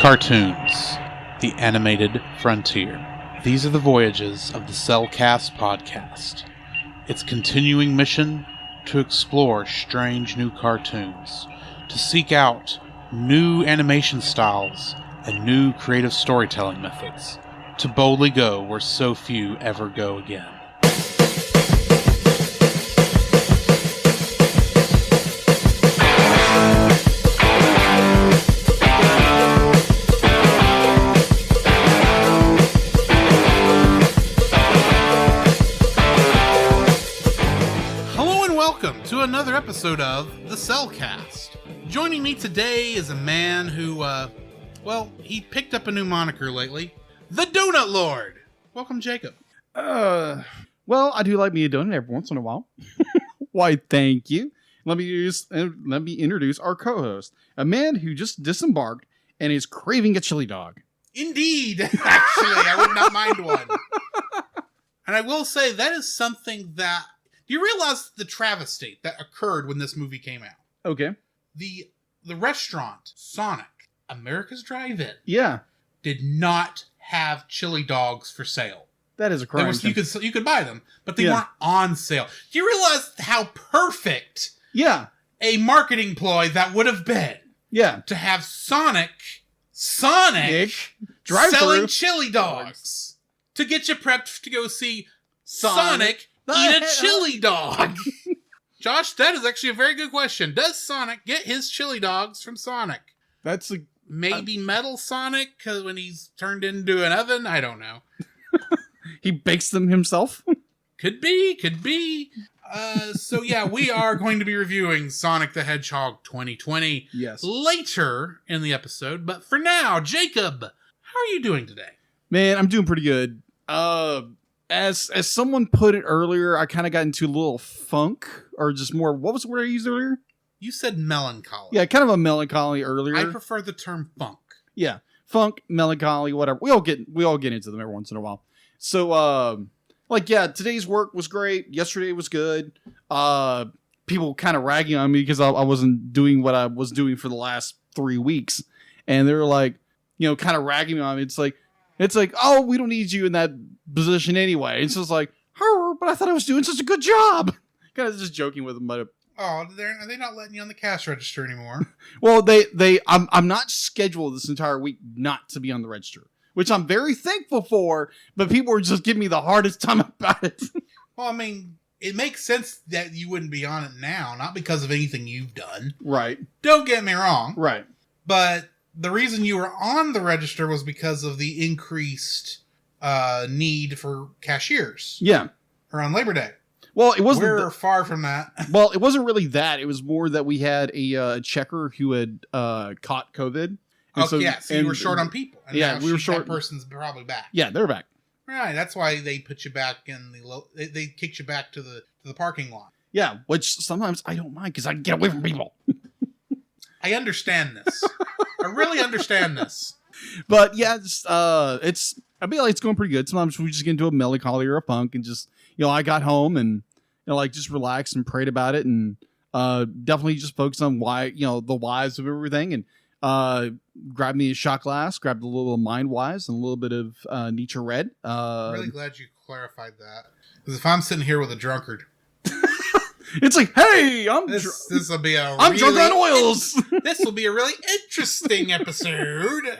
Cartoons, the animated frontier. These are the voyages of the Cellcast podcast. Its continuing mission to explore strange new cartoons, to seek out new animation styles and new creative storytelling methods, to boldly go where so few ever go again. To another episode of the Cellcast. Joining me today is a man who, he picked up a new moniker lately. The Donut Lord. Welcome, Jacob. Well, I do like me a donut every once in a while. Why, thank you. Let me introduce our co-host, a man who just disembarked and is craving a chili dog. Indeed. Actually, I would not mind one. And I will say that is something that... Do you realize the travesty that occurred when this movie came out? Okay. The restaurant, Sonic, America's Drive-In, did not have chili dogs for sale. That is a crime. You could buy them, but they weren't on sale. Do you realize how perfect a marketing ploy that would have been? Yeah. To have Sonic selling chili dogs to get you prepped to go see Sonic eat a chili dog. Josh, that is actually a very good question. Does Sonic get his chili dogs from Sonic? That's maybe Metal Sonic, because when he's turned into an oven, I don't know. He bakes them himself? Could be. So we are going to be reviewing Sonic the Hedgehog 2020 later in the episode. But for now, Jacob, how are you doing today? Man, I'm doing pretty good. As someone put it earlier, I kind of got into a little funk, or just more, what was the word I used earlier? You said melancholy. Yeah, kind of a melancholy earlier. I prefer the term funk. Yeah, funk, melancholy, whatever. We all get into them every once in a while. So, today's work was great. Yesterday was good. People kind of ragging on me because I wasn't doing what I was doing for the last 3 weeks. And they were like, kind of ragging on me. It's like, oh, we don't need you in that position anyway. It's just like, but I thought I was doing such a good job. Kind of just joking with them, but are they not letting you on the cash register anymore? Well, I'm not scheduled this entire week not to be on the register, which I'm very thankful for. But people are just giving me the hardest time about it. Well, I mean, it makes sense that you wouldn't be on it now, not because of anything you've done. Right. Don't get me wrong. Right. But the reason you were on the register was because of the increased need for cashiers. Yeah. Around Labor Day. Well, it wasn't. We're far from that. Well, it wasn't really that. It was more that we had a checker who had caught COVID. So you were short on people. And we were short. That person's probably back. Yeah, they're back. Right. That's why they put you back in they kicked you back to the parking lot. Yeah, which sometimes I don't mind because I can get away from people. I understand this. I really understand this. But yeah, I feel like it's going pretty good. Sometimes we just get into a melancholy or a funk and just, I got home and, just relaxed and prayed about it and definitely just focused on why, the whys of everything and grabbed me a shot glass, grabbed a little Mind Wise and a little bit of Nietzsche Red. I'm really glad you clarified that. Because if I'm sitting here with a drunkard... It's like, hey, this will be I'm drunk on oils. This will be a really interesting episode.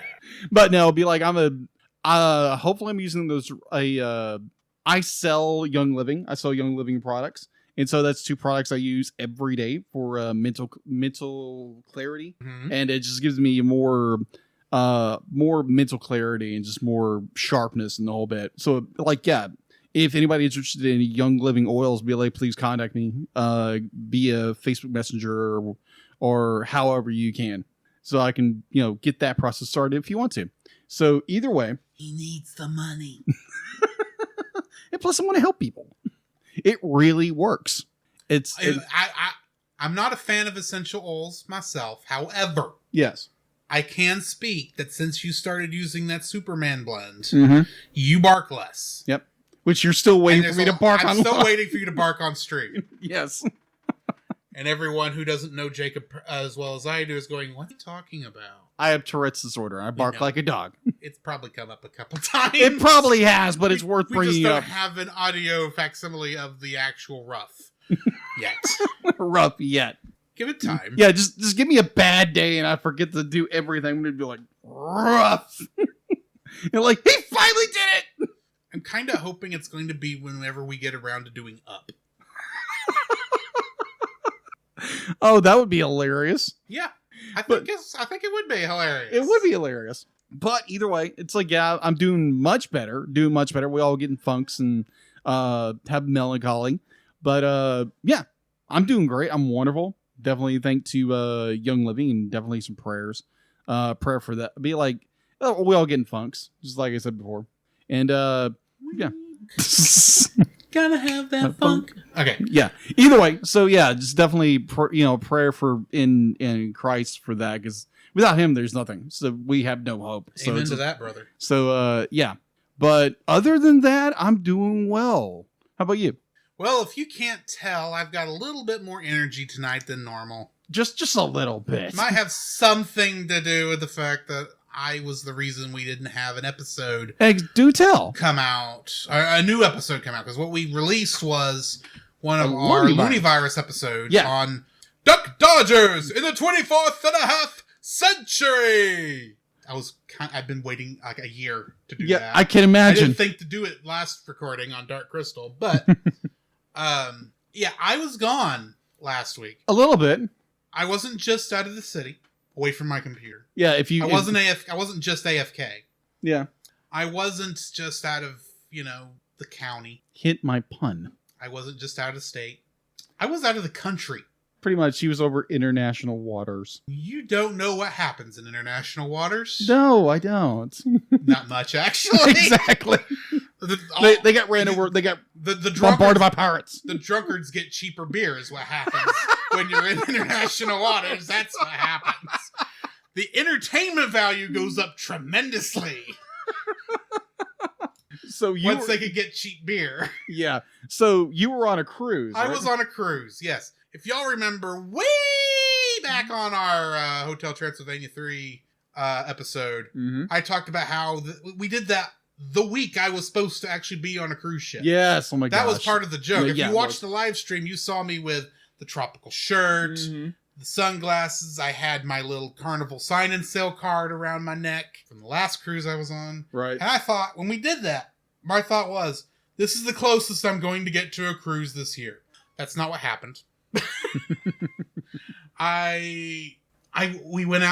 But no, it'll be like hopefully I'm using those. I sell Young Living. I sell Young Living products, and so that's 2 products I use every day for mental clarity, and it just gives me more mental clarity and just more sharpness in the whole bit. So if anybody's interested in Young Living oils, please contact me via Facebook Messenger or however you can. So I can, get that process started if you want to. So either way. He needs the money. And plus I want to help people. It really works. I'm not a fan of essential oils myself. However. Yes. I can speak that since you started using that Superman blend, you bark less. Yep. Which you're still waiting for me to bark on. I'm still waiting for you to bark on stream. Yes. And everyone who doesn't know Jacob as well as I do is going, what are you talking about? I have Tourette's disorder. I bark like a dog. It's probably come up a couple times. It probably has, but it's worth bringing up. We just don't have an audio facsimile of the actual rough yet. Rough yet. Give it time. Yeah, just give me a bad day and I forget to do everything. I'm going to be like, rough. You're like, he finally did it! I'm kind of hoping it's going to be whenever we get around to doing Up. Oh, that would be hilarious. Yeah. I think it would be hilarious. It would be hilarious. But either way, it's like, yeah, I'm doing much better. We all get in funks and have melancholy. But yeah, I'm doing great. I'm wonderful. Definitely thank to Young Living. Definitely some prayers. Prayer for that. Be like, oh, we all get in funks, just like I said before. And yeah. Gotta have that funk. Okay. Yeah. Either way, so yeah, just definitely prayer for in Christ for that, because without him, there's nothing. So we have no hope. So amen to that, brother. So yeah. But other than that, I'm doing well. How about you? Well, if you can't tell, I've got a little bit more energy tonight than normal. Just a little bit. Might have something to do with the fact that I was the reason we didn't have an episode do tell come out, or a new episode come out, because what we released was one of our Looney Virus episodes on Duck Dodgers in the 24th and a half century. I've been waiting like a year to do that. I can imagine. I didn't think to do it last recording on Dark Crystal, but yeah, I was gone last week. A little bit. I wasn't just out of the city, away from my computer. Yeah, I wasn't just AFK. Yeah. I wasn't just out of, the county. Hit my pun. I wasn't just out of state. I was out of the country. Pretty much, he was over international waters. You don't know what happens in international waters? No, I don't. Not much, actually. Exactly. They got ran over. They got bombarded by pirates. The drunkards get cheaper beer is what happens when you're in international waters. That's what happens. The entertainment value goes up tremendously. So once they could get cheap beer. Yeah. So you were on a cruise. I was on a cruise, yes. If y'all remember way back on our Hotel Transylvania 3 episode, I talked about how we did that the week I was supposed to actually be on a cruise ship. Yes, oh my gosh. That was part of the joke. If you watched the live stream, you saw me with the tropical shirt, the sunglasses. I had my little Carnival sign-in sale card around my neck from the last cruise I was on. Right. And I thought, when we did that, my thought was, this is the closest I'm going to get to a cruise this year. That's not what happened. We went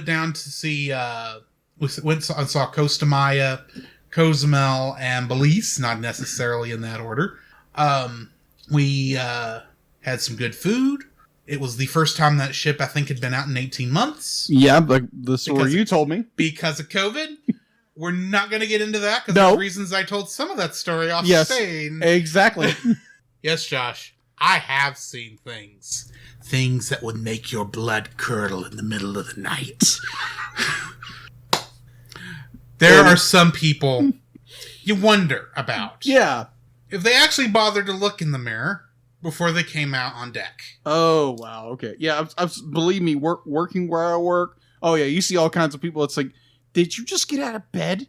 down to see we went and saw Costa Maya, Cozumel, and Belize, not necessarily in that order. We had some good food. It was the first time that ship I think had been out in 18 months. Yeah, the story you told me. Because of COVID. We're not going to get into that because of the reasons I told some of that story off screen. Exactly. Yes, Josh. I have seen things. Things that would make your blood curdle in the middle of the night. There are some people you wonder about. Yeah. If they actually bothered to look in the mirror before they came out on deck. Oh, wow. Okay. Yeah, believe me, working where I work. Oh, yeah, you see all kinds of people. It's like, did you just get out of bed?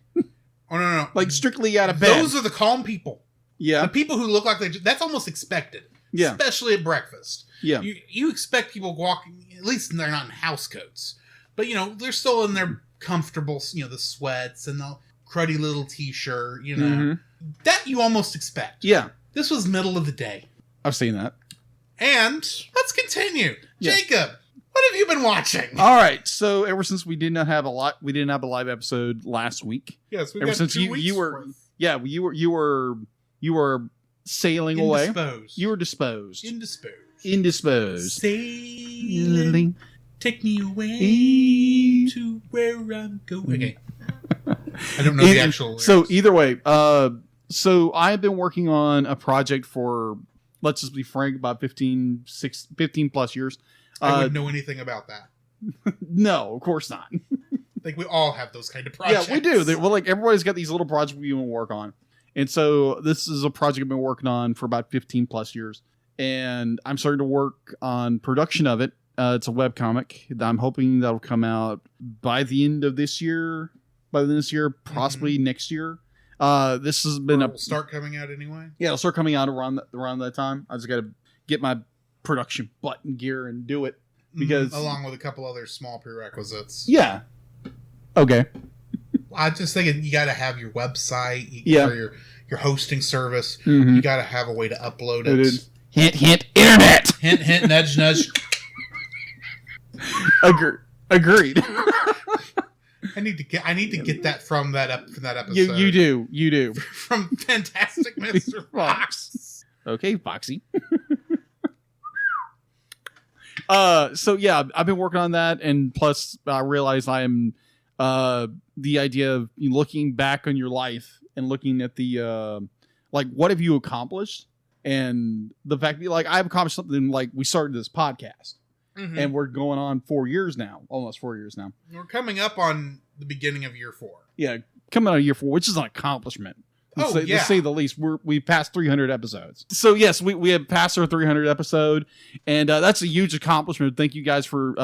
Oh, no. Like, strictly out of bed. Those are the calm people. Yeah. The people who look like that's almost expected. Yeah. Especially at breakfast. Yeah. You expect people walking, at least they're not in house coats. But, they're still in their comfortable, the sweats and the cruddy little t-shirt, That you almost expect. Yeah. This was middle of the day. I've seen that. And let's continue. Yeah. Jacob, what have you been watching? All right. So ever since we didn't have a live episode last week. Yes, ever since you were sailing away. You were disposed. Indisposed. Sailing. Take me away to where I'm going. Okay. I don't know the actual lyrics. So either way, so I've been working on a project for, let's just be frank, about 15 plus years. I wouldn't know anything about that. No, of course not. Like we all have those kind of projects. Yeah, we do. Everybody's got these little projects we want to work on. And so this is a project I've been working on for about 15 plus years. and I'm starting to work on production of it. It's a webcomic. I'm hoping that'll come out by the end of this year. Possibly next year. This has been It'll start coming out anyway. Yeah, it'll start coming out around that time. I just got to get my production button gear and do it because along with a couple other small prerequisites. Yeah. Okay. I just think you got to have your website, or your hosting service. Mm-hmm. You got to have a way to upload it. Hint, hint, internet. Hint, hint, nudge, nudge. Agreed. I need to get that from that episode. You do. From Fantastic Mr. Fox. Okay, Foxy. So yeah, I've been working on that, and plus I realize I am the idea of looking back on your life and looking at the like what have you accomplished, and the fact that I've accomplished something. Like we started this podcast. Mm-hmm. And we're going on 4 years now, almost 4 years now. We're coming up on the beginning of year 4. Yeah, coming on year 4, which is an accomplishment. To say the least. We've passed 300 episodes. So yes, we have passed our 300 episode, and that's a huge accomplishment. Thank you guys for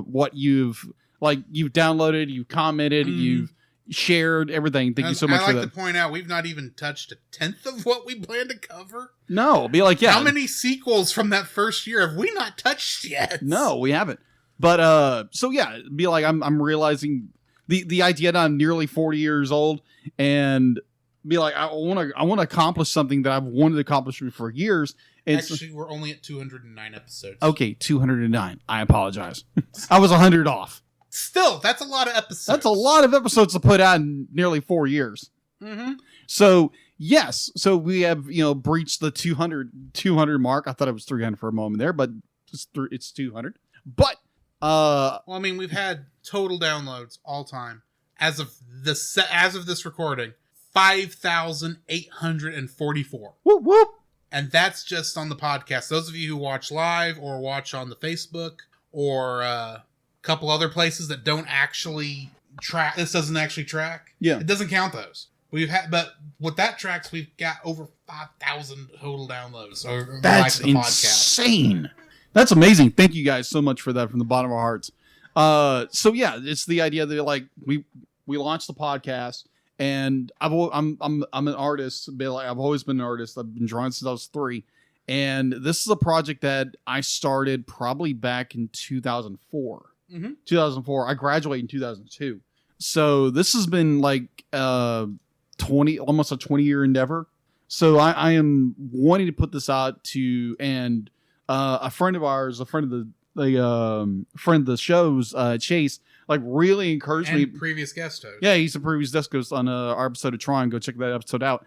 what you've downloaded, you've commented, you've shared everything. Thank you so much for that. I like to point out we've not even touched a tenth of what we plan to cover. No, be like, yeah. How many sequels from that first year have we not touched yet? No, we haven't. But so yeah, be like I'm realizing the idea that I'm nearly 40 years old and be like I want to accomplish something that I've wanted to accomplish for years. And actually, we're only at 209 episodes. Okay, 209. I apologize. I was 100 off. Still, that's a lot of episodes. That's a lot of episodes to put out in nearly 4 years. Mm-hmm. So, yes. So, we have, breached the 200 mark. I thought it was 300 for a moment there, but it's 200. But, well, I mean, we've had total downloads all time. As of this recording, 5,844. Whoop, whoop. And that's just on the podcast. Those of you who watch live or watch on the Facebook or, couple other places that don't actually track. This doesn't actually track. Yeah, it doesn't count those. But with that tracks, we've got over 5,000 total downloads. So that's insane. That's amazing. Thank you guys so much for that from the bottom of our hearts. So yeah, it's the idea that we launched the podcast, and I'm an artist. I've always been an artist. I've been drawing since I was 3. And this is a project that I started probably back in 2004. Mm-hmm. 2004. I graduated in 2002. So this has been almost a 20-year endeavor. So I am wanting to put this out to, and a friend of ours, a friend of the show's, Chase, really encouraged me. Previous guest host. Yeah, he's a previous guest host on our episode of Tron. Go check that episode out.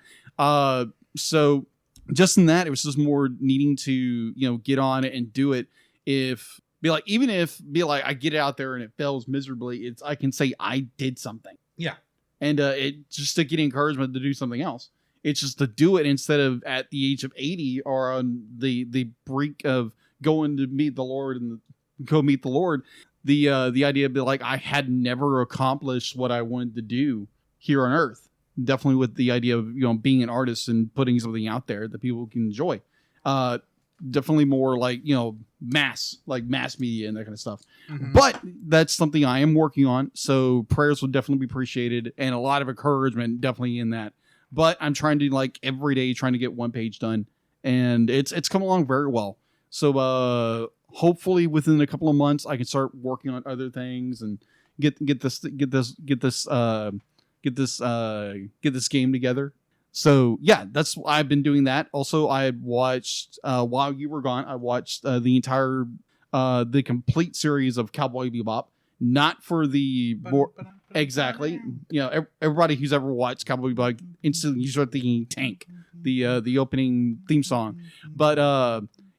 So just in that, it was just more needing to, get on it and do it. Even if I get it out there and it fails miserably, I can say I did something. Yeah. And it just to get encouragement to do something else. It's just to do it instead of at the age of 80 or on the brink of going to meet the Lord and go meet the Lord. The idea of I had never accomplished what I wanted to do here on earth. Definitely with the idea of being an artist and putting something out there that people can enjoy. Definitely more mass media and that kind of stuff. Mm-hmm. But that's something I am working on. So prayers will definitely be appreciated and a lot of encouragement definitely in that. But I'm trying to every day trying to get one page done, and it's come along very well. So hopefully within a couple of months I can start working on other things and get this game together. So yeah, I've been doing that. Also, I watched while you were gone. I watched the entire the complete series of Cowboy Bebop. Not for the exactly. Everybody who's ever watched Cowboy Bebop instantly you start thinking Tank, the opening theme song. But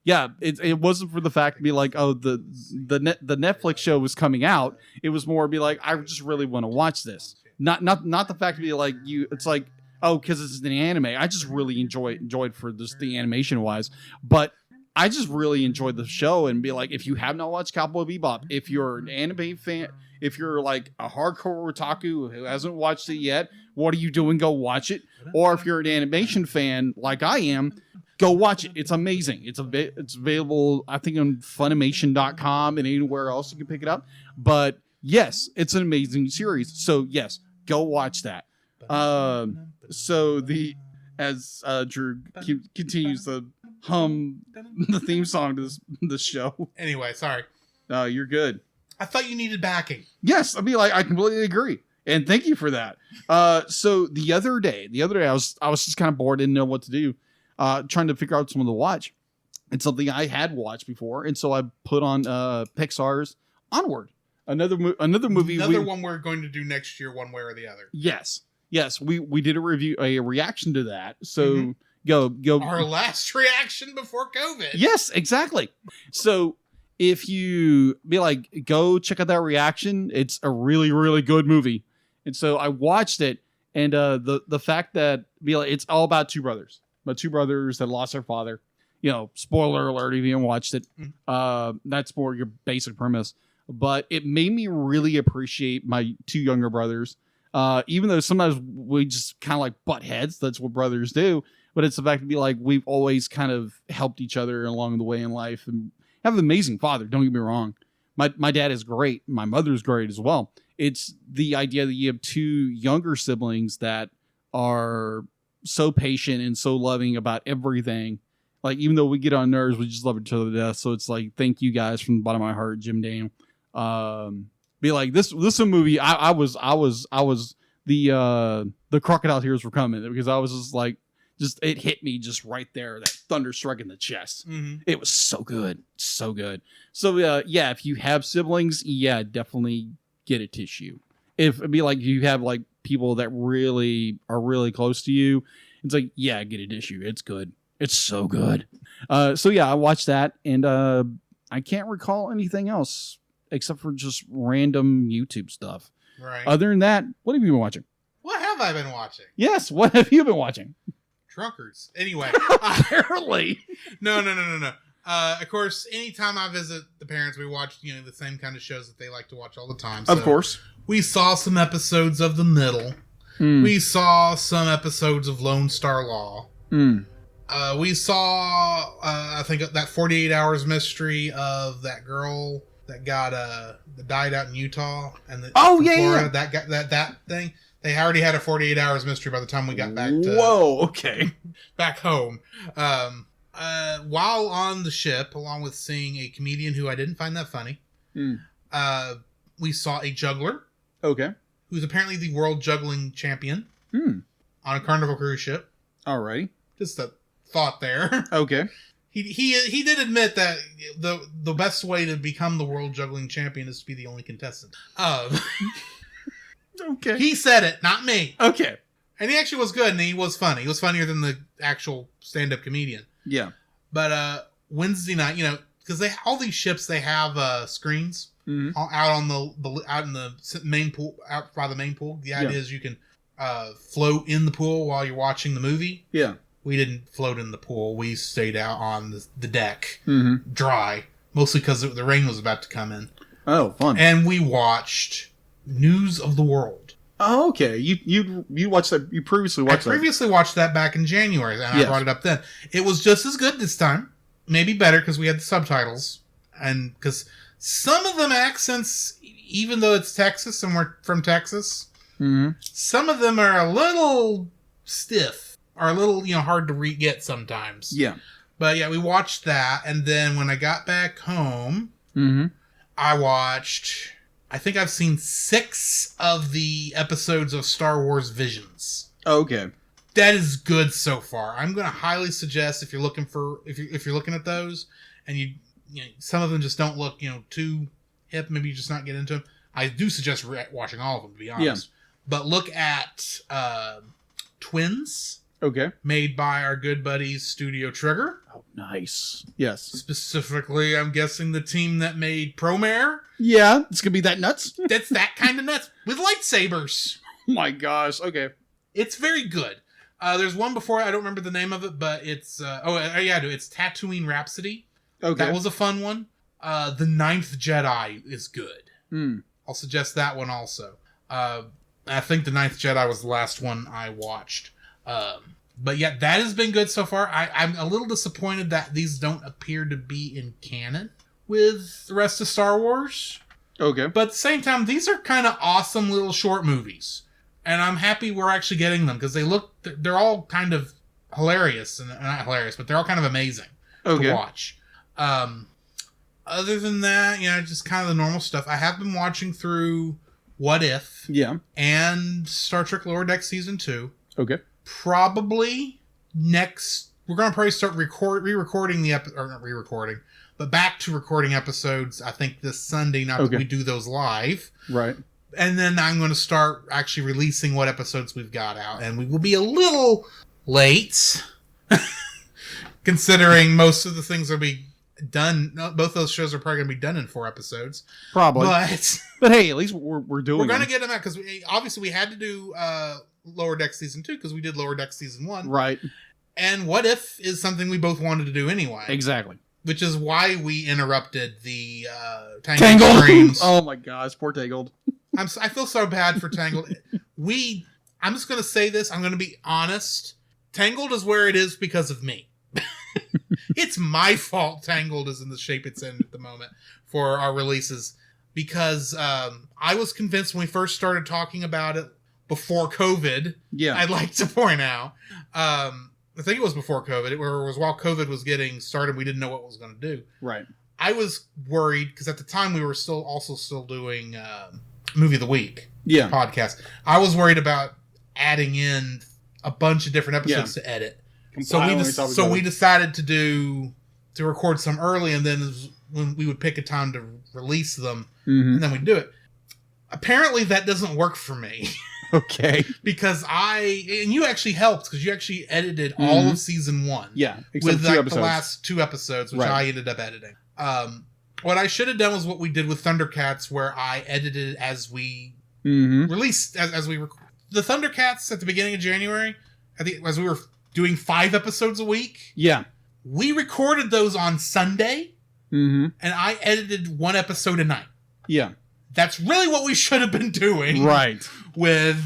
yeah, it wasn't for the fact to be the Netflix show was coming out. It was more be I just really want to watch this. Not the fact to be it's because it's an anime. I just really enjoyed for this the animation wise, but I just really enjoyed the show and be if you have not watched Cowboy Bebop, if you're an anime fan, if you're a hardcore otaku who hasn't watched it yet, what are you doing? Go watch it. Or if you're an animation fan like I am, Go watch it. It's amazing. It's available, I think, on Funimation.com and anywhere else you can pick it up. But yes, it's an amazing series. So yes, go watch that. So as Drew continues to hum the theme song to this show. Anyway, sorry. No, you're good. I thought you needed backing. Yes, I mean, like, I completely agree, and thank you for that. So the other day, I was just kind of bored, didn't know what to do, trying to figure out something to watch. It's something I had watched before, and so I put on Pixar's Onward, another movie. Another one we're going to do next year, one way or the other. Yes, we did a reaction to that. So go. Our last reaction before COVID. Yes, exactly. So if you be like, go check out that reaction, it's a really, really good movie. And so I watched it, and the fact that it's all about two brothers that lost their father. You know, spoiler alert if you haven't watched it. That's more your basic premise. But it made me really appreciate my two younger brothers. Even though sometimes we just kind of like butt heads, that's what brothers do. But it's the fact to be like, we've always kind of helped each other along the way in life, and have an amazing father. Don't get me wrong. My dad is great. My mother's great as well. It's the idea that you have two younger siblings that are so patient and so loving about everything. Like, even though we get on nerves, we just love each other to death. So it's like, thank you guys from the bottom of my heart, Jim Daniel. Be like, this is a movie. I was the crocodile tears were coming, because I was just like, it hit me just right there, that thunder struck in the chest. It was so good. So good. So yeah, if you have siblings, yeah, definitely get a tissue. If it'd be like, you have like people that really are really close to you, it's like, yeah, get a tissue. It's good. It's so good. So yeah, I watched that, and I can't recall anything else except for just random YouTube stuff. Right. Other than that, what have you been watching? What have I been watching? Yes, what have you been watching? Drunkards. Anyway. Apparently. No. Of course, anytime I visit the parents, we watch, the same kind of shows that they like to watch all the time. So of course. We saw some episodes of The Middle. We saw some episodes of Lone Star Law. We saw, I think, that 48 Hours mystery of that girl that got that died out in Utah, and Florida. That thing. They already had a 48 Hours mystery by the time we got back to back home. While on the ship, along with seeing a comedian who I didn't find that funny, we saw a juggler. Okay. Who's apparently the world juggling champion on a Carnival cruise ship. Alrighty. Just a thought there. Okay. He did admit that the best way to become the world juggling champion is to be the only contestant. Okay. He said it, not me. Okay. And he actually was good, and he was funny. He was funnier than the actual stand-up comedian. Yeah. But Wednesday night, because all these ships, they have screens out in the main pool, out by the main pool. The idea is you can float in the pool while you're watching the movie. Yeah. We didn't float in the pool. We stayed out on the deck, dry, mostly because the rain was about to come in. Oh, fun! And we watched News of the World. Oh, okay. You watched that? You previously watched that? I previously watched that back in January, and I brought it up then. It was just as good this time, maybe better because we had the subtitles, and because some of them accents, even though it's Texas and we're from Texas, some of them are a little stiff. Are a little, hard to get sometimes. Yeah. But yeah, we watched that. And then when I got back home, I watched, I think I've seen 6 of the episodes of Star Wars Visions. Okay. That is good so far. I'm going to highly suggest if you're looking at those and you some of them just don't look, too hip, maybe you just not get into them. I do suggest watching all of them, to be honest. Yeah. But look at Twins. Okay. Made by our good buddies Studio Trigger. Oh, nice. Yes. Specifically, I'm guessing the team that made Promare. Yeah, it's going to be that nuts. That's that kind of nuts. With lightsabers. Oh my gosh. Okay. It's very good. There's one before, I don't remember the name of it, but it's, it's Tatooine Rhapsody. Okay. That was a fun one. The Ninth Jedi is good. I'll suggest that one also. I think The Ninth Jedi was the last one I watched. But yeah, that has been good so far. I'm a little disappointed that these don't appear to be in canon with the rest of Star Wars. Okay. But at the same time, these are kind of awesome little short movies. And I'm happy we're actually getting them because they're all kind of hilarious. And not hilarious, but they're all kind of amazing to watch. Other than that, just kind of the normal stuff. I have been watching through What If? Yeah. And Star Trek Lower Deck Season 2. Okay. Probably we're going to probably start re-recording the episode, or not re-recording, but back to recording episodes, I think this Sunday, not that we do those live. Right. And then I'm going to start actually releasing what episodes we've got out. And we will be a little late, considering most of the things will be done. Both those shows are probably going to be done in 4 episodes. Probably. But hey, at least we're doing it. We're going to get them out because obviously we had to do Lower Deck Season 2 because we did Lower Deck Season 1. Right. And What If is something we both wanted to do anyway. Exactly. Which is why we interrupted the Tangled streams. Oh my gosh, poor Tangled. I feel so bad for Tangled. I'm just going to say this. I'm going to be honest. Tangled is where it is because of me. It's my fault Tangled is in the shape it's in at the moment for our releases. Because I was convinced when we first started talking about it before COVID. Yeah. I'd like to point out. I think it was before COVID. It was while COVID was getting started. We didn't know what it was going to do. Right. I was worried because at the time we were still doing Movie of the Week podcast. I was worried about adding in a bunch of different episodes to edit. So we decided to record some early, and then when we would pick a time to release them, and then we'd do it. Apparently that doesn't work for me. Okay. Because and you actually helped because you actually edited all of season 1. Yeah. With the last 2 episodes, which I ended up editing. What I should have done was what we did with Thundercats, where I edited as we released, as we the Thundercats at the beginning of January, as we were doing 5 episodes a week. Yeah. We recorded those on Sunday, and I edited 1 episode a night. Yeah. That's really what we should have been doing. Right. With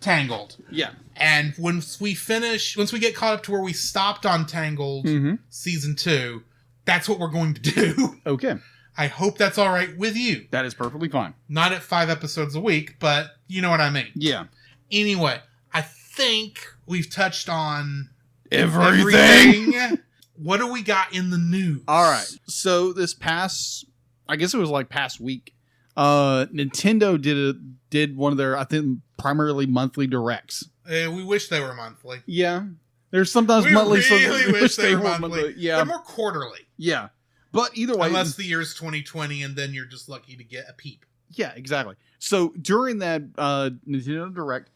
Tangled. Yeah. And once we get caught up to where we stopped on Tangled season 2, that's what we're going to do. Okay. I hope that's all right with you. That is perfectly fine. Not at 5 episodes a week, but you know what I mean. Yeah. Anyway, I think we've touched on everything. What do we got in the news? All right. So this past week, Nintendo did one of their, I think, primarily monthly directs. We wish they were monthly. Yeah. There's sometimes monthly. We really wish they were monthly. Yeah. They're more quarterly. Yeah. But either way. Unless the year's 2020 and then you're just lucky to get a peep. Yeah, exactly. So during that Nintendo Direct,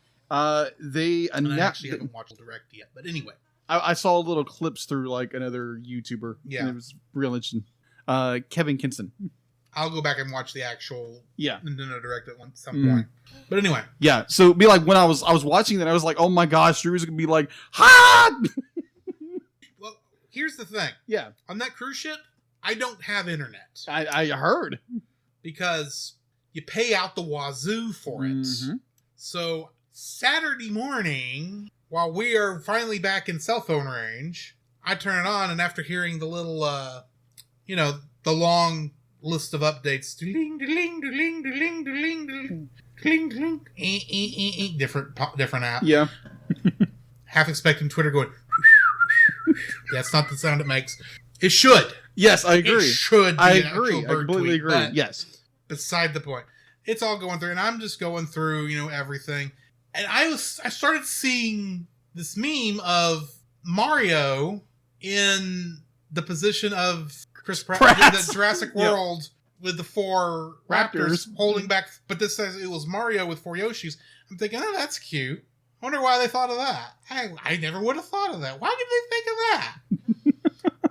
they announced. I actually haven't watched the Direct yet, but anyway. I saw little clips through like another YouTuber. Yeah. And it was real interesting. Kevin Kinson. I'll go back and watch the actual Nintendo Direct at some point. But anyway. Yeah. So it'd be like when I was watching that, I was like, oh my gosh, Drew's gonna be like, ha! Well, here's the thing. Yeah. On that cruise ship, I don't have internet. I heard. Because you pay out the wazoo for it. So Saturday morning, while we are finally back in cell phone range, I turn it on, and after hearing the little, the long list of updates, different app. Yeah. Half expecting Twitter going, that's not the sound it makes. It should. Yes, I agree. It should be I an agree. actual bird I completely tweet, agree. but Yes. beside the point. It's all going through, and I'm just going through, everything. And I started seeing this meme of Mario in the position of Chris Pratt, the Jurassic World with the 4 raptors holding back. But this says it was Mario with 4 Yoshis. I'm thinking, oh, that's cute. I wonder why they thought of that. I never would have thought of that. Why did they think of that?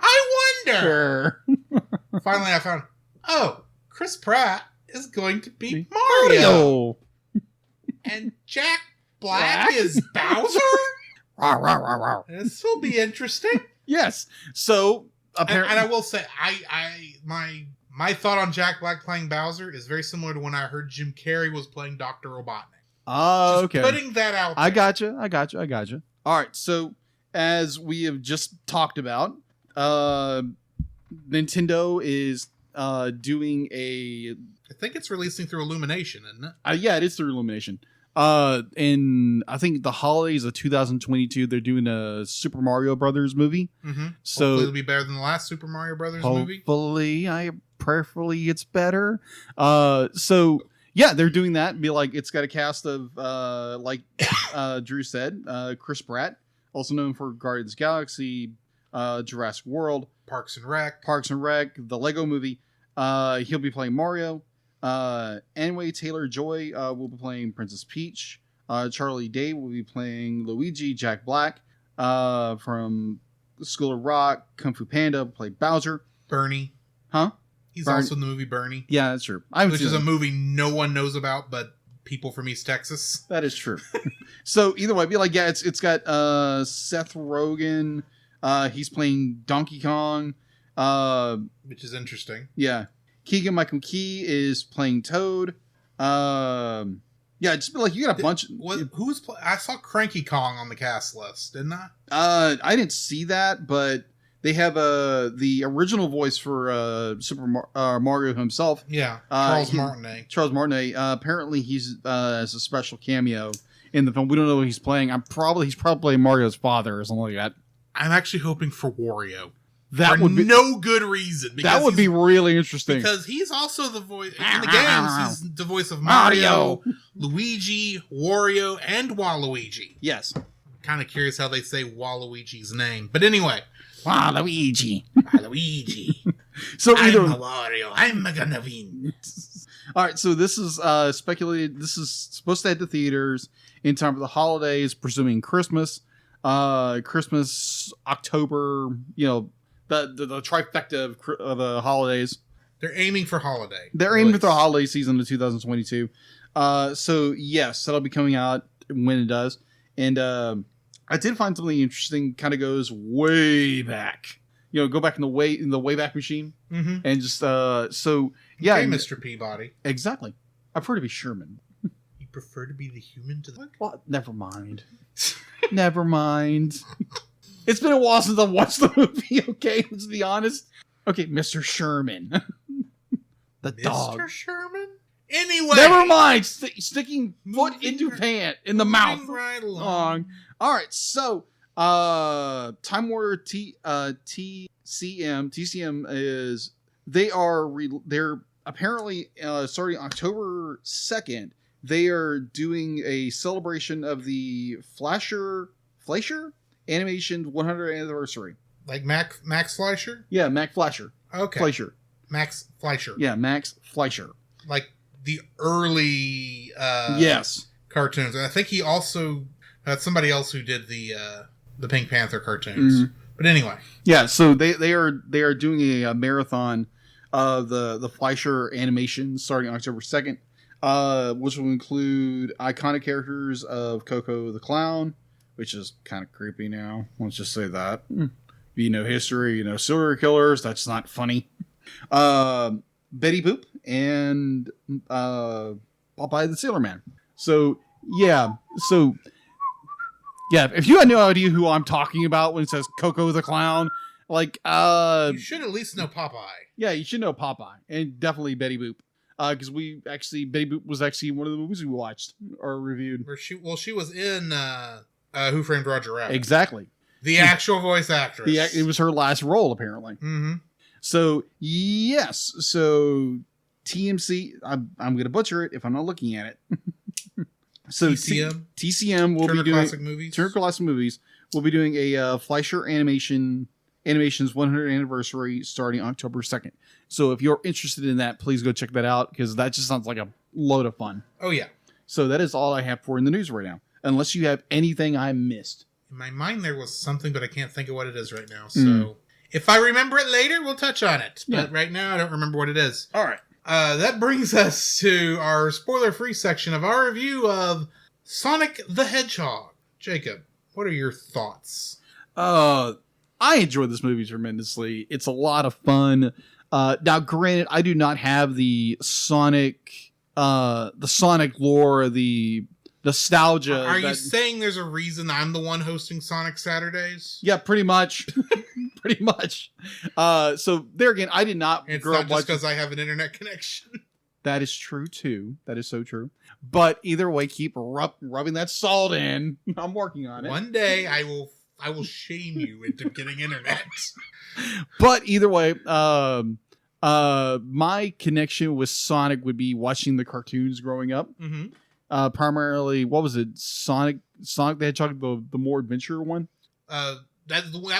I wonder. Sure. Finally, I found, Chris Pratt is going to be Mario. And Jack Black is Bowser? This will be interesting. Yes. So, apparently. And I will say, my thought on Jack Black playing Bowser is very similar to when I heard Jim Carrey was playing Dr. Robotnik. Oh, okay. Putting that out there. I gotcha. All right. So, as we have just talked about, Nintendo is doing a... I think it's releasing through Illumination, isn't it? Yeah, it is through Illumination. And I think the holidays of 2022, they're doing a Super Mario Brothers movie. Mm-hmm. So hopefully it'll be better than the last Super Mario Brothers movie. Prayerfully it's better. So yeah, they're doing that. Be like, it's got a cast of like Drew said, Chris Pratt, also known for Guardians of the Galaxy, Jurassic World, Parks and Rec, the Lego Movie. He'll be playing Mario. Anway Taylor-Joy will be playing Princess Peach. Charlie Day will be playing Luigi. Jack Black from School of Rock, Kung Fu Panda will play Bowser. Bernie. Huh? He's also in the movie Bernie. Yeah, that's true. Which is a movie no one knows about but people from East Texas. That is true. So either way, be like, yeah, it's got Seth Rogen. He's playing Donkey Kong. Which is interesting. Yeah. Keegan-Michael Key is playing Toad. Yeah, just like you got a bunch. I saw Cranky Kong on the cast list, didn't I? I didn't see that, but they have the original voice for Mario himself. Yeah, Charles Martinet. Charles Martinet. Apparently, he's as a special cameo in the film. We don't know what he's playing. He's probably playing Mario's father or something like that. I'm actually hoping for Wario. That would be no good reason. That would be really interesting because he's also the voice in the games. He's the voice of Mario, Luigi, Wario, and Waluigi. Yes. Kind of curious how they say Waluigi's name, but anyway, Waluigi. So either I'm a Wario, I'm gonna win. All right, so this is speculated. This is supposed to head to theaters in time for the holidays, presuming Christmas, October. You know. The trifecta of the holidays. They're aiming for holiday. They're aiming for the holiday season of 2022. So yes, that'll be coming out when it does. And I did find something interesting. Kind of goes way back. You know, go back in the Wayback Machine, and just so yeah. Okay, Mr. Peabody. Exactly. I prefer to be Sherman. You prefer to be the human to the... Well, never mind. Never mind. It's been a while since I've watched the movie, okay? Let's be honest. Okay, Mr. Sherman. The dog. Mr. Sherman? Anyway. Never mind. Sticking foot into pant in the mouth. Right along. All right, so Time Warner TCM is... They're apparently starting October 2nd, they are doing a celebration of the Fleischer Animation 100th anniversary. Like Max Fleischer? Yeah, Max Fleischer. Okay. Fleischer. Max Fleischer. Yeah, Max Fleischer. Like the early yes cartoons. And I think he also had somebody else who did the Pink Panther cartoons. Mm-hmm. But anyway. Yeah, so they are doing a marathon of the Fleischer animation starting October 2nd, which will include iconic characters of Coco the Clown, which is kind of creepy now. Let's just say that. You know history, you know serial killers. That's not funny. Betty Boop and Popeye the Sailor Man. So yeah. If you had no idea who I'm talking about when it says Coco the Clown, like you should at least know Popeye. Yeah, you should know Popeye and definitely Betty Boop. Because Betty Boop was actually one of the movies we watched or reviewed. She was in Who Framed Roger Rabbit. Exactly. The actual voice actress. It was her last role, apparently. Mm-hmm. So, yes. So, TMC, I'm going to butcher it if I'm not looking at it. So, TCM will be doing... Turner Classic Movies will be doing a Fleischer Animation's 100th anniversary starting October 2nd. So, if you're interested in that, please go check that out because that just sounds like a load of fun. Oh, yeah. So, that is all I have for in the news right now. Unless you have anything I missed. In my mind, there was something, but I can't think of what it is right now. So, if I remember it later, we'll touch on it. But right now, I don't remember what it is. All right. That brings us to our spoiler-free section of our review of Sonic the Hedgehog. Jacob, what are your thoughts? I enjoyed this movie tremendously. It's a lot of fun. Now, granted, I do not have the Sonic lore, the nostalgia. Are you saying there's a reason I'm the one hosting Sonic Saturdays? Yeah, pretty much. Pretty much. So there again, I did not It's grow not up just watching. because I have an internet connection. That is true too. That is so true. But either way, keep rubbing that salt in. I'm working on it. One day I will shame you into getting internet. But either way, my connection with Sonic would be watching the cartoons growing up. Mm-hmm. Primarily, what was it? Sonic the Hedgehog, the more adventure one. That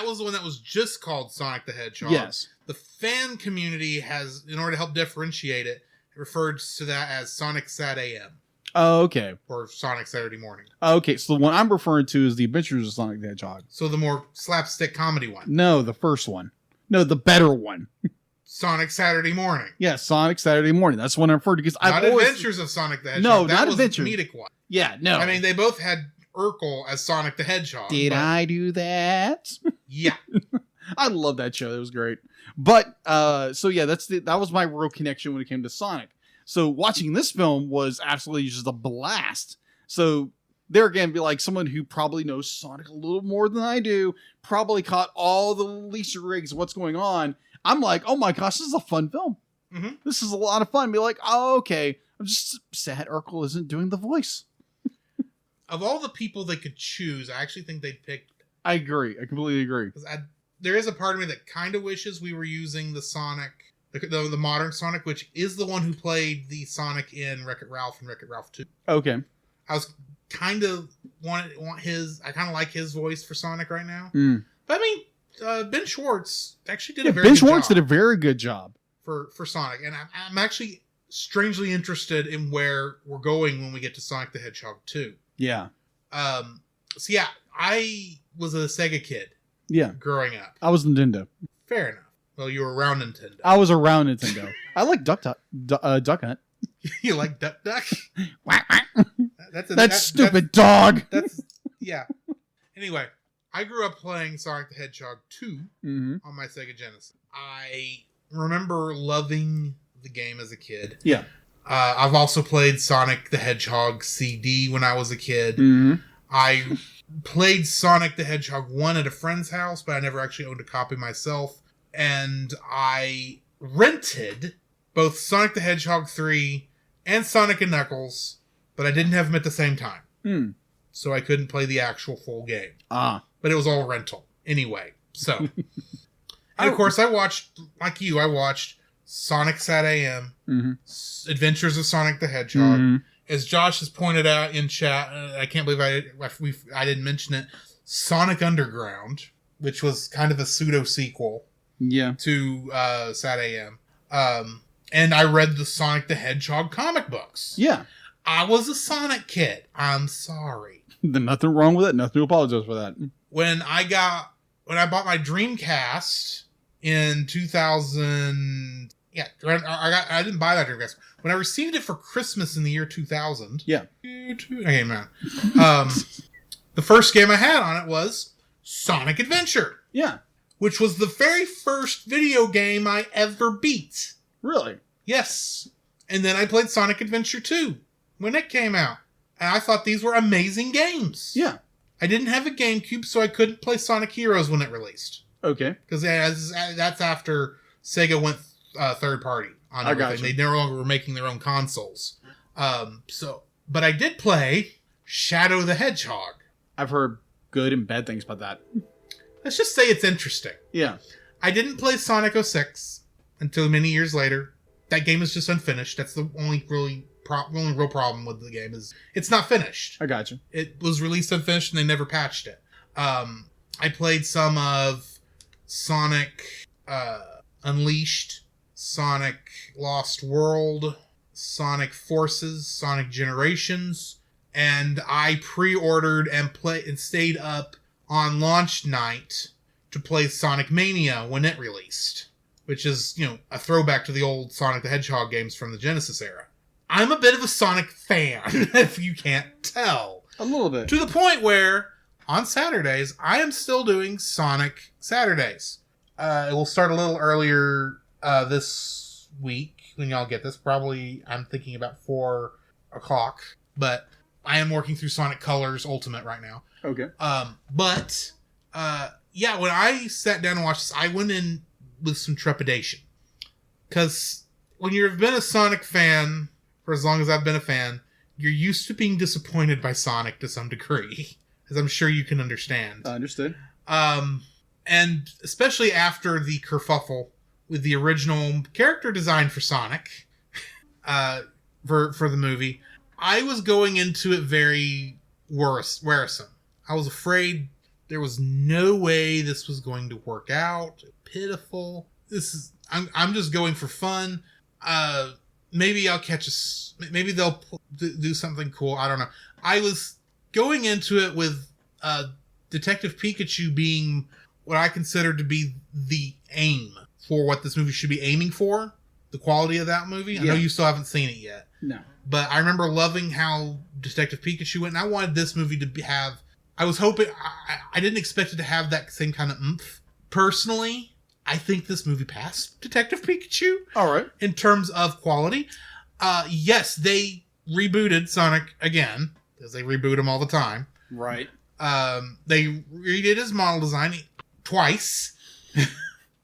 was the one that was just called Sonic the Hedgehog. Yes. The fan community has, in order to help differentiate it, referred to that as Sonic Sat AM. Oh, okay. Or Sonic Saturday Morning. Okay, so the one I'm referring to is The Adventures of Sonic the Hedgehog. So the more slapstick comedy one. No, the first one. No, the better one. Sonic Saturday Morning. Yeah, Sonic Saturday Morning. That's what I'm referring to. Because Not Adventures of Sonic the Hedgehog. No, that not was Adventures. The comedic one. Yeah, no. I mean, they both had Urkel as Sonic the Hedgehog. Did I do that? Yeah. I love that show. It was great. But so yeah, that was my real connection when it came to Sonic. So watching this film was absolutely just a blast. So there again, be like someone who probably knows Sonic a little more than I do, probably caught all the Easter eggs, what's going on. I'm like, oh my gosh, this is a fun film. Mm-hmm. This is a lot of fun. Be like, oh, okay. I'm just sad Urkel isn't doing the voice. Of all the people they could choose, I actually think they'd pick. I agree. I completely agree. There is a part of me that kind of wishes we were using the Sonic, the modern Sonic, which is the one who played the Sonic in Wreck-It Ralph and Wreck-It Ralph 2. Okay. I was kind of want his. I kind of like his voice for Sonic right now. Mm. But I mean, Ben Schwartz actually did a very Ben good Schwartz job did a very good job for Sonic, and I'm actually strangely interested in where we're going when we get to Sonic the Hedgehog 2. Yeah. So yeah, I was a Sega kid. Yeah. Growing up. I was Nintendo. Fair enough. Well, you were around Nintendo. I was around Nintendo. I like Duck Hunt. You like Duck Duck? That stupid dog. That's yeah. Anyway, I grew up playing Sonic the Hedgehog 2 on my Sega Genesis. I remember loving the game as a kid. Yeah. I've also played Sonic the Hedgehog CD when I was a kid. Mm-hmm. I played Sonic the Hedgehog 1 at a friend's house, but I never actually owned a copy myself. And I rented both Sonic the Hedgehog 3 and Sonic and Knuckles, but I didn't have them at the same time. Mm. So I couldn't play the actual full game. But it was all rental. Anyway, so. And of course, I watched, like you, I watched Sonic Sat AM, Adventures of Sonic the Hedgehog. As Josh has pointed out in chat, I can't believe I didn't mention it, Sonic Underground, which was kind of a pseudo-sequel to Sat AM. And I read the Sonic the Hedgehog comic books. Yeah. I was a Sonic kid. I'm sorry. There's nothing wrong with it. Nothing to apologize for that. When I bought my Dreamcast in 2000... Yeah, I didn't buy that Dreamcast. When I received it for Christmas in the year 2000... Yeah. Okay, man. The first game I had on it was Sonic Adventure. Yeah. Which was the very first video game I ever beat. Really? Yes. And then I played Sonic Adventure 2 when it came out. And I thought these were amazing games. Yeah. I didn't have a GameCube, so I couldn't play Sonic Heroes when it released. Okay. Because that's after Sega went third party on everything. Gotcha. They no longer were making their own consoles. But I did play Shadow the Hedgehog. I've heard good and bad things about that. Let's just say it's interesting. Yeah. I didn't play Sonic 06 until many years later. That game is just unfinished. That's the only real problem with the game is it's not finished. I gotcha. It was released unfinished and they never patched it. I played some of Sonic Unleashed, Sonic Lost World, Sonic Forces, Sonic Generations, and I pre-ordered and stayed up on launch night to play Sonic Mania when it released, which is, a throwback to the old Sonic the Hedgehog games from the Genesis era. I'm a bit of a Sonic fan, if you can't tell. A little bit. To the point where, on Saturdays, I am still doing Sonic Saturdays. It will start a little earlier this week when y'all get this. Probably, I'm thinking about 4 o'clock. But I am working through Sonic Colors Ultimate right now. Okay. Yeah, when I sat down and watched this, I went in with some trepidation. Because when you've been a Sonic fan for as long as I've been a fan, you're used to being disappointed by Sonic to some degree, as I'm sure you can understand. Understood. And especially after the kerfuffle with the original character design for Sonic, for the movie, I was going into it very worrisome. I was afraid there was no way this was going to work out. Pitiful. I'm just going for fun. Maybe I'll catch maybe they'll do something cool. I don't know. I was going into it with Detective Pikachu being what I consider to be the aim for what this movie should be aiming for. The quality of that movie. Yeah. I know you still haven't seen it yet. No. But I remember loving how Detective Pikachu went, and I wanted this movie to have... I was hoping... I didn't expect it to have that same kind of oomph. Personally, I think this movie passed Detective Pikachu. All right. In terms of quality. Yes, they rebooted Sonic again, because they reboot him all the time. Right. They redid his model design twice.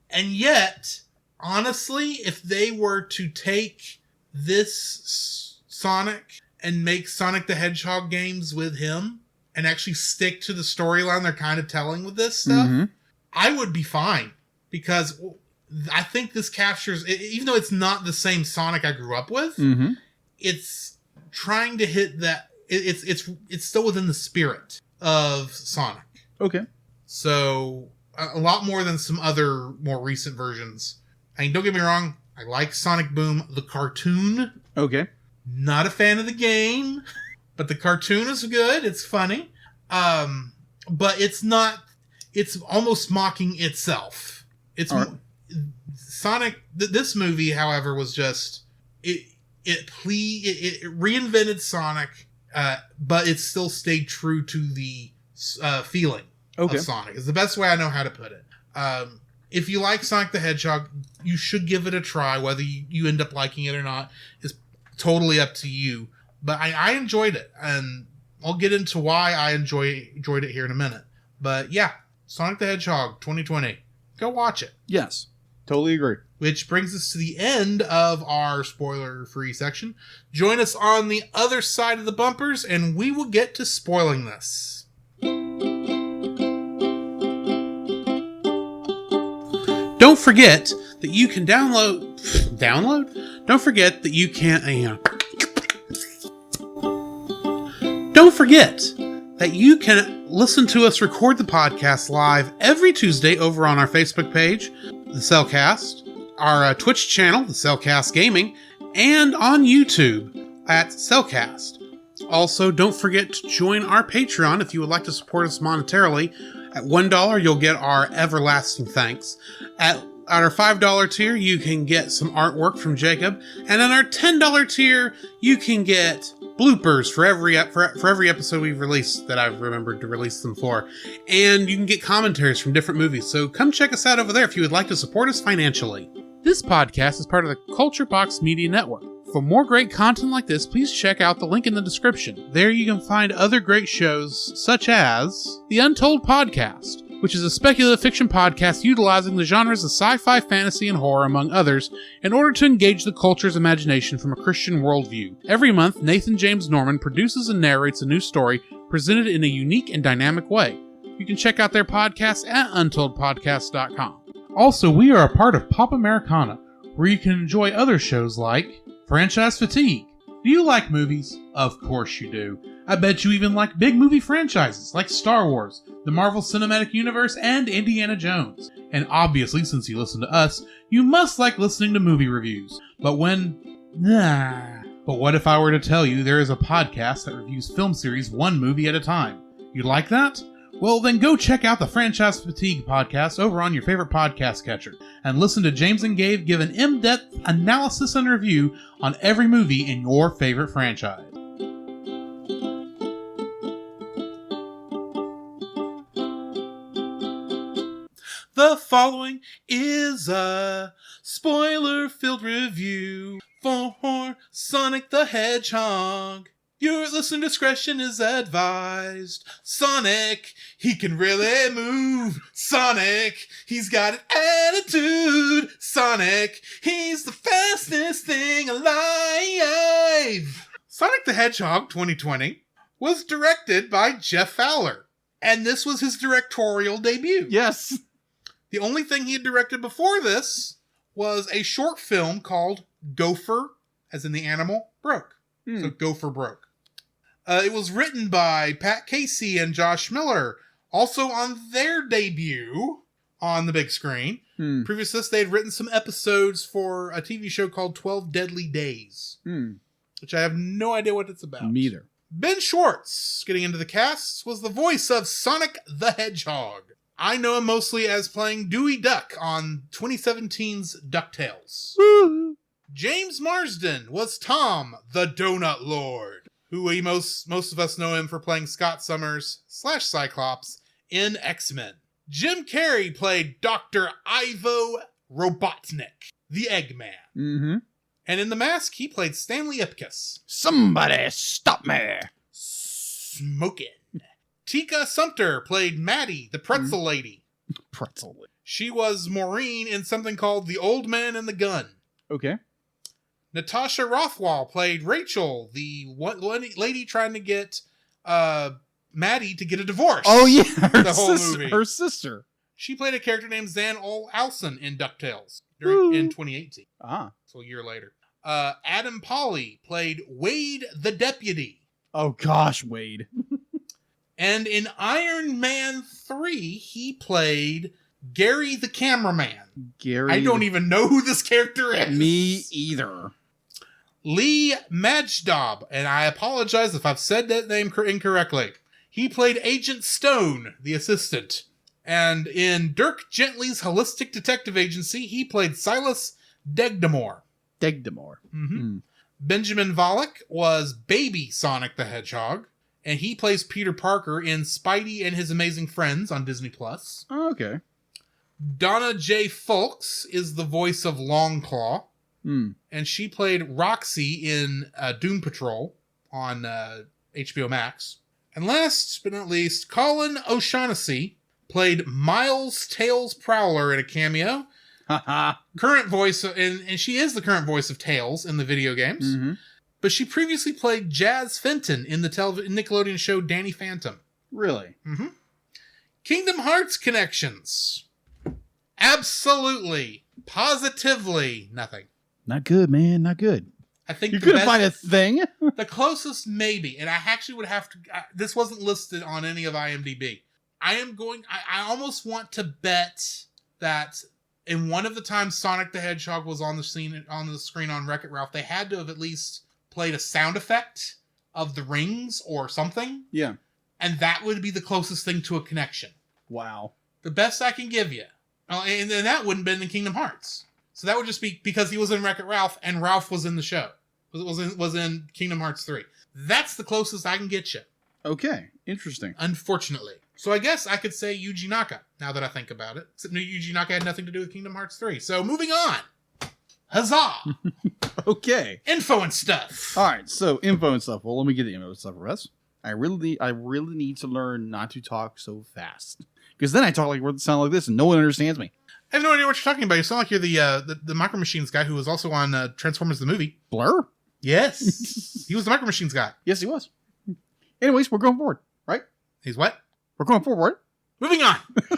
And yet, honestly, if they were to take this Sonic and make Sonic the Hedgehog games with him and actually stick to the storyline they're kind of telling with this stuff, I would be fine. Because I think this captures, even though it's not the same Sonic I grew up with, it's trying to hit that, it's still within the spirit of Sonic. Okay. So, a lot more than some other more recent versions. I mean, don't get me wrong, I like Sonic Boom, the cartoon. Okay. Not a fan of the game, but the cartoon is good. It's funny. But it's not, it's almost mocking itself. It's Sonic, this movie, however, was just, it reinvented Sonic, but it still stayed true to the feeling of Sonic. Is the best way I know how to put it. If you like Sonic the Hedgehog, you should give it a try. Whether you end up liking it or not is totally up to you. But I enjoyed it, and I'll get into why I enjoyed it here in a minute. But yeah, Sonic the Hedgehog 2020. Go watch it. Yes, totally agree. Which brings us to the end of our spoiler-free section. Join us on the other side of the bumpers, and we will get to spoiling this. Don't forget that you can download? Don't forget that you can... Don't forget that you can listen to us record the podcast live every Tuesday over on our Facebook page, The Cellcast, our Twitch channel, The Cellcast Gaming, and on YouTube at Cellcast. Also, don't forget to join our Patreon if you would like to support us monetarily. At $1, you'll get our everlasting thanks. At our $5 tier, you can get some artwork from Jacob. And at our $10 tier, you can get bloopers for every episode we've released that I've remembered to release them for. And you can get commentaries from different movies. So come check us out over there if you would like to support us financially. This podcast is part of the Culture Box Media Network. For more great content like this, please check out the link in the description. There you can find other great shows, such as The Untold Podcast, which is a speculative fiction podcast utilizing the genres of sci-fi, fantasy, and horror, among others, in order to engage the culture's imagination from a Christian worldview. Every month, Nathan James Norman produces and narrates a new story presented in a unique and dynamic way. You can check out their podcast at untoldpodcast.com. Also, we are a part of Pop Americana, where you can enjoy other shows like Franchise Fatigue. Do you like movies? Of course you do. I bet you even like big movie franchises like Star Wars, the Marvel Cinematic Universe, and Indiana Jones. And obviously, since you listen to us, you must like listening to movie reviews. But what if I were to tell you there is a podcast that reviews film series one movie at a time? You like that? Well, then go check out the Franchise Fatigue podcast over on your favorite podcast catcher and listen to James and Gabe give an in-depth analysis and review on every movie in your favorite franchise. The following is a spoiler-filled review for Sonic the Hedgehog. Your listener discretion is advised. Sonic, he can really move. Sonic, he's got an attitude. Sonic, he's the fastest thing alive. Sonic the Hedgehog 2020 was directed by Jeff Fowler, and this was his directorial debut. Yes. The only thing he had directed before this was a short film called Gopher, as in the animal, broke. So Gopher broke. It was written by Pat Casey and Josh Miller, also on their debut on the big screen. Previous to this, they had written some episodes for a TV show called 12 Deadly Days, which I have no idea what it's about. Me either. Ben Schwartz, getting into the cast, was the voice of Sonic the Hedgehog. I know him mostly as playing Dewey Duck on 2017's DuckTales. Woo! James Marsden was Tom the Donut Lord, who we most of us know him for playing Scott Summers / Cyclops in X-Men. Jim Carrey played Dr. Ivo Robotnik, the Eggman. Mm-hmm. And in The Mask, he played Stanley Ipkiss. Somebody stop me. Smokin'. Tika Sumpter played Maddie, the pretzel lady. Pretzel lady. She was Maureen in something called The Old Man and the Gun. Okay. Natasha Rothwell played Rachel, the one lady trying to get Maddie to get a divorce. Oh, yeah. The whole movie. Her sister. She played a character named Zan Olsen in DuckTales in 2018. Ah. So a year later. Adam Polly played Wade the Deputy. Oh, gosh, Wade. And in Iron Man 3, he played Gary the Cameraman. Gary. I don't even know who this character is. Me either. Lee Majdob, and I apologize if I've said that name incorrectly. He played Agent Stone, the assistant. And in Dirk Gently's Holistic Detective Agency, he played Silas Degdamore. Degdamore. Mm-hmm. Benjamin Volek was Baby Sonic the Hedgehog, and he plays Peter Parker in Spidey and His Amazing Friends on Disney+. Oh, okay. Donna J. Fulks is the voice of Longclaw, and she played Roxy in Doom Patrol on HBO Max. And last but not least, Colin O'Shaughnessy played Miles Tails Prowler in a cameo. Current voice, and she is the current voice of Tails in the video games. Mm-hmm. But she previously played Jazz Fenton in the Nickelodeon show Danny Phantom. Really? Mm-hmm. Kingdom Hearts connections. Absolutely, positively nothing. Not good, man. Not good. I think you couldn't find a thing. The closest, maybe, and I actually would have to. This wasn't listed on any of IMDb. I almost want to bet that in one of the times Sonic the Hedgehog was on the screen on Wreck-It Ralph, they had to have at least played a sound effect of the rings or something. Yeah, and that would be the closest thing to a connection. Wow, the best I can give you, and that wouldn't have been in Kingdom Hearts. So that would just be because he was in Wreck-It Ralph and Ralph was in the show. Was in Kingdom Hearts 3. That's the closest I can get you. Okay, interesting. Unfortunately. So I guess I could say Yuji Naka, now that I think about it. Except Yuji Naka had nothing to do with Kingdom Hearts 3. So moving on. Huzzah! Okay. Info and stuff. All right, so info and stuff. Well, let me get the info and stuff, Russ. I really need to learn not to talk so fast. Because then I talk like sound like this and no one understands me. I have no idea what you're talking about. You sound like you're the Micro Machines guy who was also on Transformers the movie. Blur? Yes. He was the Micro Machines guy. Yes, he was. Anyways, we're going forward, right? He's what? We're going forward. Moving on. I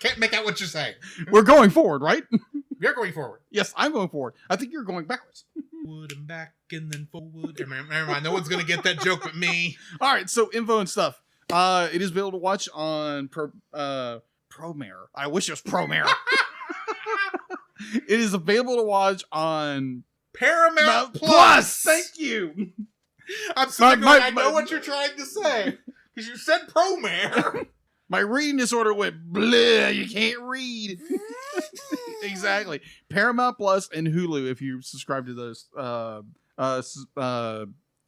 can't make out what you're saying. We're going forward, right? You're going forward. Yes, I'm going forward. I think you're going backwards. Forward and back and then forward. Never mind. No one's going to get that joke but me. All right, so info and stuff. It is available to watch on Promare. I wish it was Promare. It is available to watch on Paramount Plus. Thank you. I'm sorry. I know what you're trying to say because you said Promare. My reading disorder went bleh. You can't read. Exactly. Paramount Plus and Hulu if you subscribe to those.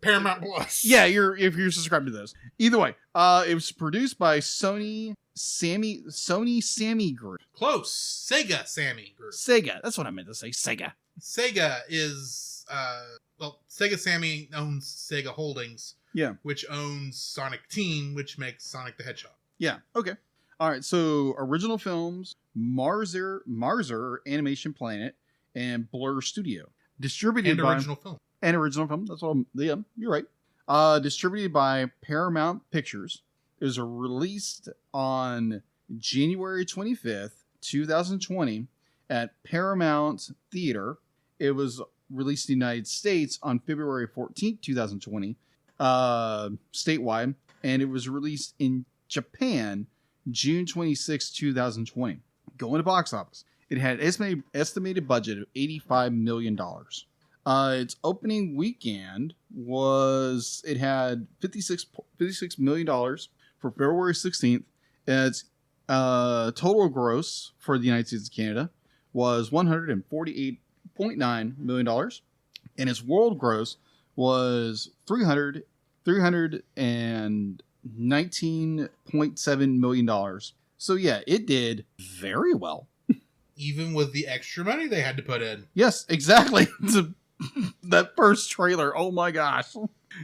Paramount Plus. Yeah, if you're subscribed to those. Either way, it was produced by Sony Sammy Group. Close. Sega Sammy Group. Sega. That's what I meant to say. Sega. Sega is Sega Sammy owns Sega Holdings. Yeah. which owns Sonic Team, which makes Sonic the Hedgehog. Yeah. Okay. All right. So original films: Marzer Animation Planet and Blur Studio. Distributed by Original film. And original film. That's what yeah, you're right. Distributed by Paramount Pictures. It was released on January 25th, 2020 at Paramount Theater. It was released in the United States on February 14th, 2020, statewide, and it was released in Japan June 26, 2020. Going to box office. It had an estimated budget of $85 million. Its opening weekend it had $56 million for February 16th. Its total gross for the United States and Canada was $148.9 million. And its world gross was $319.7 million. So yeah, it did very well. Even with the extra money they had to put in. Yes, exactly. That first trailer. Oh my gosh.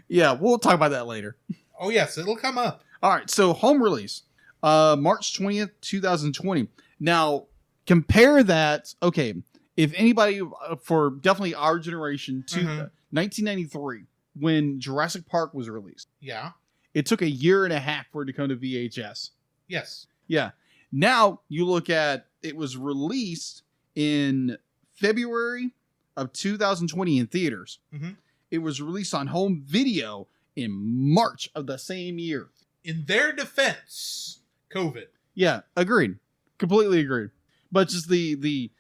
Yeah, we'll talk about that later. Oh yes, it'll come up. All right, so home release. March 20th, 2020. Now, compare that. Okay, if anybody, for definitely our generation, to 1993, when Jurassic Park was released. Yeah. It took a year and a half for it to come to VHS. Yes. Yeah. Now, you look at, it was released in February of 2020 in theaters. Mm-hmm. It was released on home video in March of the same year. In their defense, COVID. Yeah, agreed. Completely agreed. But just the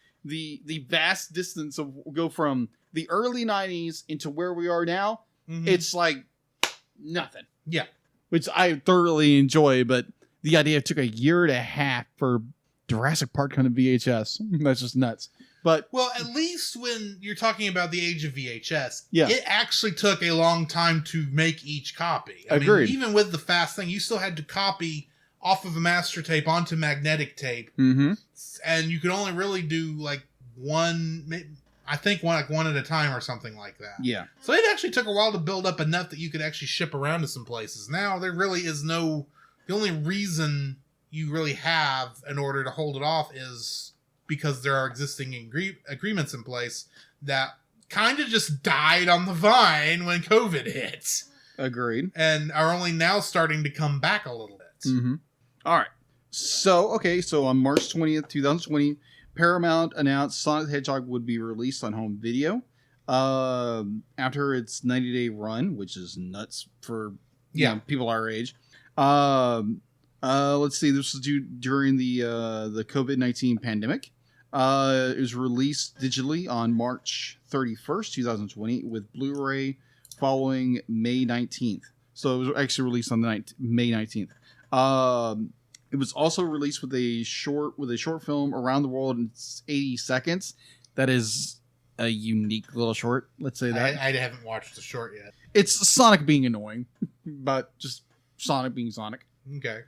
vast distance of go from the early 90s into where we are now, it's like nothing. Yeah. Which I thoroughly enjoy, but the idea it took a year and a half for Jurassic Park kind of VHS. That's just nuts. But well, at least when you're talking about the age of VHS, yeah, it actually took a long time to make each copy. I Agreed. mean, even with the fast thing, you still had to copy off of a master tape onto magnetic tape, and you could only really do like one. I think one at a time or something like that. Yeah. So it actually took a while to build up enough that you could actually ship around to some places. Now there really is no. The only reason you really have in order to hold it off is because there are existing agreements in place that kind of just died on the vine when COVID hit. Agreed. And are only now starting to come back a little bit. All right. So on March 20th, 2020, Paramount announced Sonic the Hedgehog would be released on home video after its 90-day run, which is nuts for people our age. Let's see. This was during the COVID-19 pandemic. It was released digitally on March 31st, 2020, with Blu-ray following May 19th. So it was actually released on May 19th. It was also released with a short film Around the World in 80 seconds. That is a unique little short. Let's say that. I haven't watched the short yet. It's Sonic being annoying, but just Sonic being Sonic. Okay.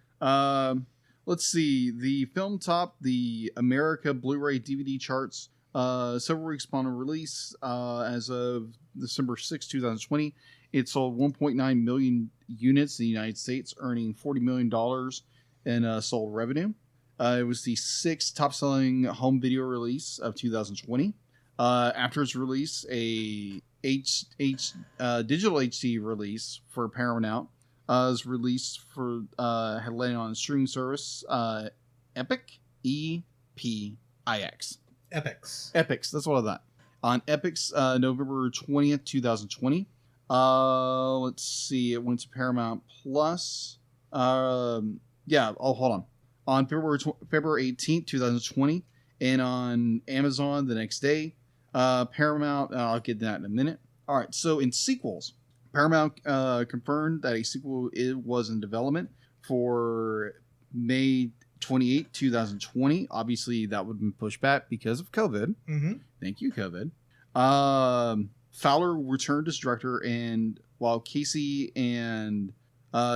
Let's see. The film topped the America Blu-ray DVD charts several weeks upon release. As of December 6, 2020, it sold 1.9 million units in the United States, earning $40 million in sold revenue. It was the sixth top-selling home video release of 2020. After its release, a digital HD release for Paramount was released for headlining on streaming service Epic, E-P-I-X. Epics, that's what I thought. On Epic's November 20th, 2020. Let's see, it went to Paramount Plus. Hold on. On February 18th, 2020, and on Amazon the next day. Paramount, I'll get that in a minute. All right, so in sequels, Paramount confirmed that a sequel was in development for May 28, 2020. Obviously, that would have been pushed back because of COVID. Thank you, COVID. Fowler returned as director, and while Casey and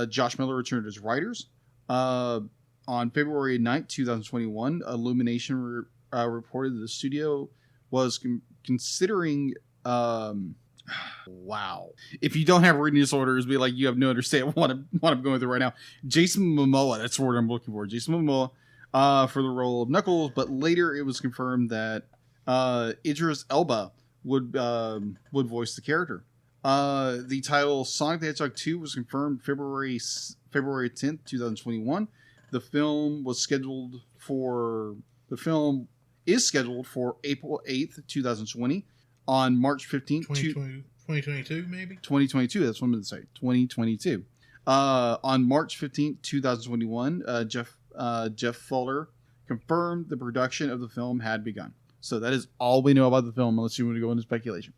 Josh Miller returned as writers. On February 9th, 2021, Illumination reported that the studio was considering Wow. If you don't have reading disorders, be like, you have no understanding what I'm going through right now. Jason Momoa, that's the word I'm looking for. Jason Momoa for the role of Knuckles, but later it was confirmed that Idris Elba would voice the character. The title Sonic the Hedgehog 2 was confirmed February 10th, 2021. The film is scheduled for April 8th, 2020. On March 15th, 2022, maybe? 2022, that's what I'm going to say. 2022. On March 15th, 2021, Jeff Fuller confirmed the production of the film had begun. So that is all we know about the film, unless you want to go into speculation.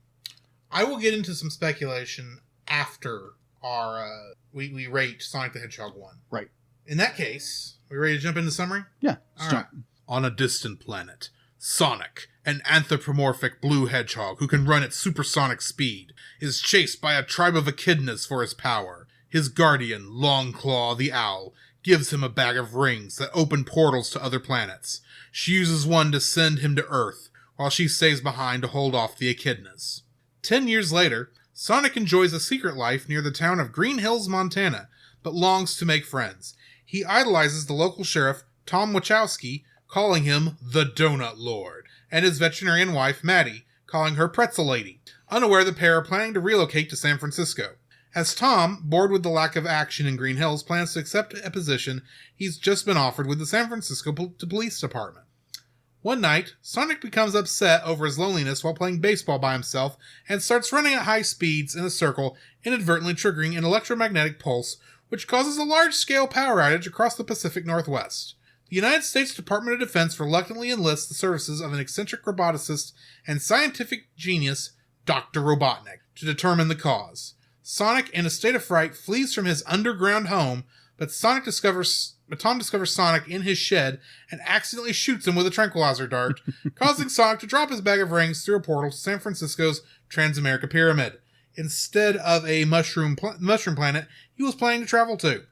I will get into some speculation after our we rate Sonic the Hedgehog 1. Right. In that case, are we ready to jump into summary? Yeah. All right. On a distant planet, Sonic, an anthropomorphic blue hedgehog who can run at supersonic speed, is chased by a tribe of echidnas for his power. His guardian, Longclaw the Owl, gives him a bag of rings that open portals to other planets. She uses one to send him to Earth, while she stays behind to hold off the echidnas. 10 years later, Sonic enjoys a secret life near the town of Green Hills, Montana, but longs to make friends. He idolizes the local sheriff, Tom Wachowski, calling him the Donut Lord, and his veterinarian wife, Maddie, calling her Pretzel Lady. Unaware, the pair are planning to relocate to San Francisco. As Tom, bored with the lack of action in Green Hills, plans to accept a position he's just been offered with the San Francisco Police Department. One night, Sonic becomes upset over his loneliness while playing baseball by himself and starts running at high speeds in a circle, inadvertently triggering an electromagnetic pulse, which causes a large-scale power outage across the Pacific Northwest. The United States Department of Defense reluctantly enlists the services of an eccentric roboticist and scientific genius, Dr. Robotnik, to determine the cause. Sonic, in a state of fright, flees from his underground home, but Tom discovers Sonic in his shed and accidentally shoots him with a tranquilizer dart, causing Sonic to drop his bag of rings through a portal to San Francisco's Transamerica Pyramid, instead of a mushroom planet he was planning to travel to.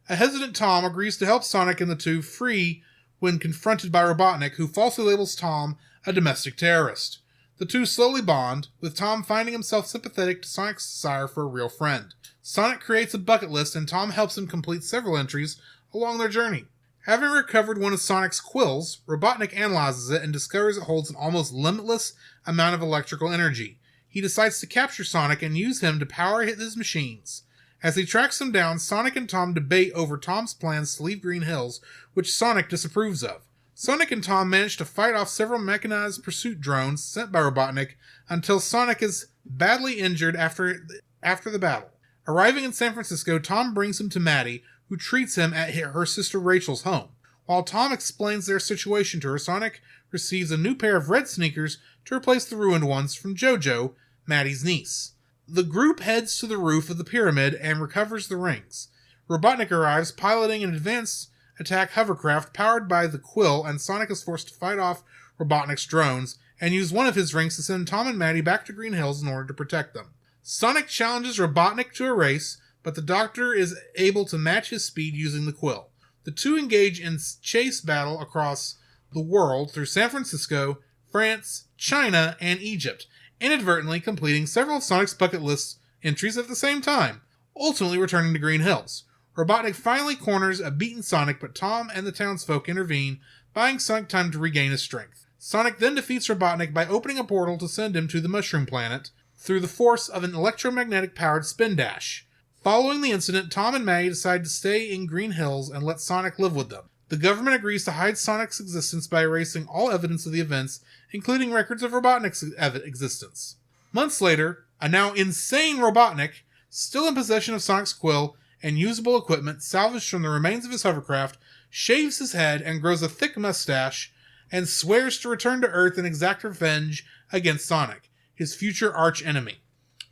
A hesitant Tom agrees to help Sonic and the two free when confronted by Robotnik, who falsely labels Tom a domestic terrorist. The two slowly bond, with Tom finding himself sympathetic to Sonic's desire for a real friend. Sonic creates a bucket list, and Tom helps him complete several entries along their journey. Having recovered one of Sonic's quills, Robotnik analyzes it and discovers it holds an almost limitless amount of electrical energy. He decides to capture Sonic and use him to power his machines. As he tracks him down, Sonic and Tom debate over Tom's plans to leave Green Hills, which Sonic disapproves of. Sonic and Tom manage to fight off several mechanized pursuit drones sent by Robotnik until Sonic is badly injured after the battle. Arriving in San Francisco, Tom brings him to Maddie, who treats him at her sister Rachel's home. While Tom explains their situation to her, Sonic receives a new pair of red sneakers to replace the ruined ones from JoJo, Maddie's niece. The group heads to the roof of the pyramid and recovers the rings. Robotnik arrives, piloting an advanced attack hovercraft powered by the quill, and Sonic is forced to fight off Robotnik's drones and use one of his rings to send Tom and Maddie back to Green Hills in order to protect them. Sonic challenges Robotnik to a race, but the Doctor is able to match his speed using the quill. The two engage in chase battle across the world through San Francisco, France, China, and Egypt, inadvertently completing several of Sonic's bucket list entries at the same time, ultimately returning to Green Hills. Robotnik finally corners a beaten Sonic, but Tom and the townsfolk intervene, buying Sonic time to regain his strength. Sonic then defeats Robotnik by opening a portal to send him to the Mushroom Planet through the force of an electromagnetic-powered spin dash. Following the incident, Tom and Maddie decide to stay in Green Hills and let Sonic live with them. The government agrees to hide Sonic's existence by erasing all evidence of the events, including records of Robotnik's existence. Months later, a now insane Robotnik, still in possession of Sonic's quill and usable equipment salvaged from the remains of his hovercraft, shaves his head and grows a thick mustache and swears to return to Earth and exact revenge against Sonic, his future arch-enemy.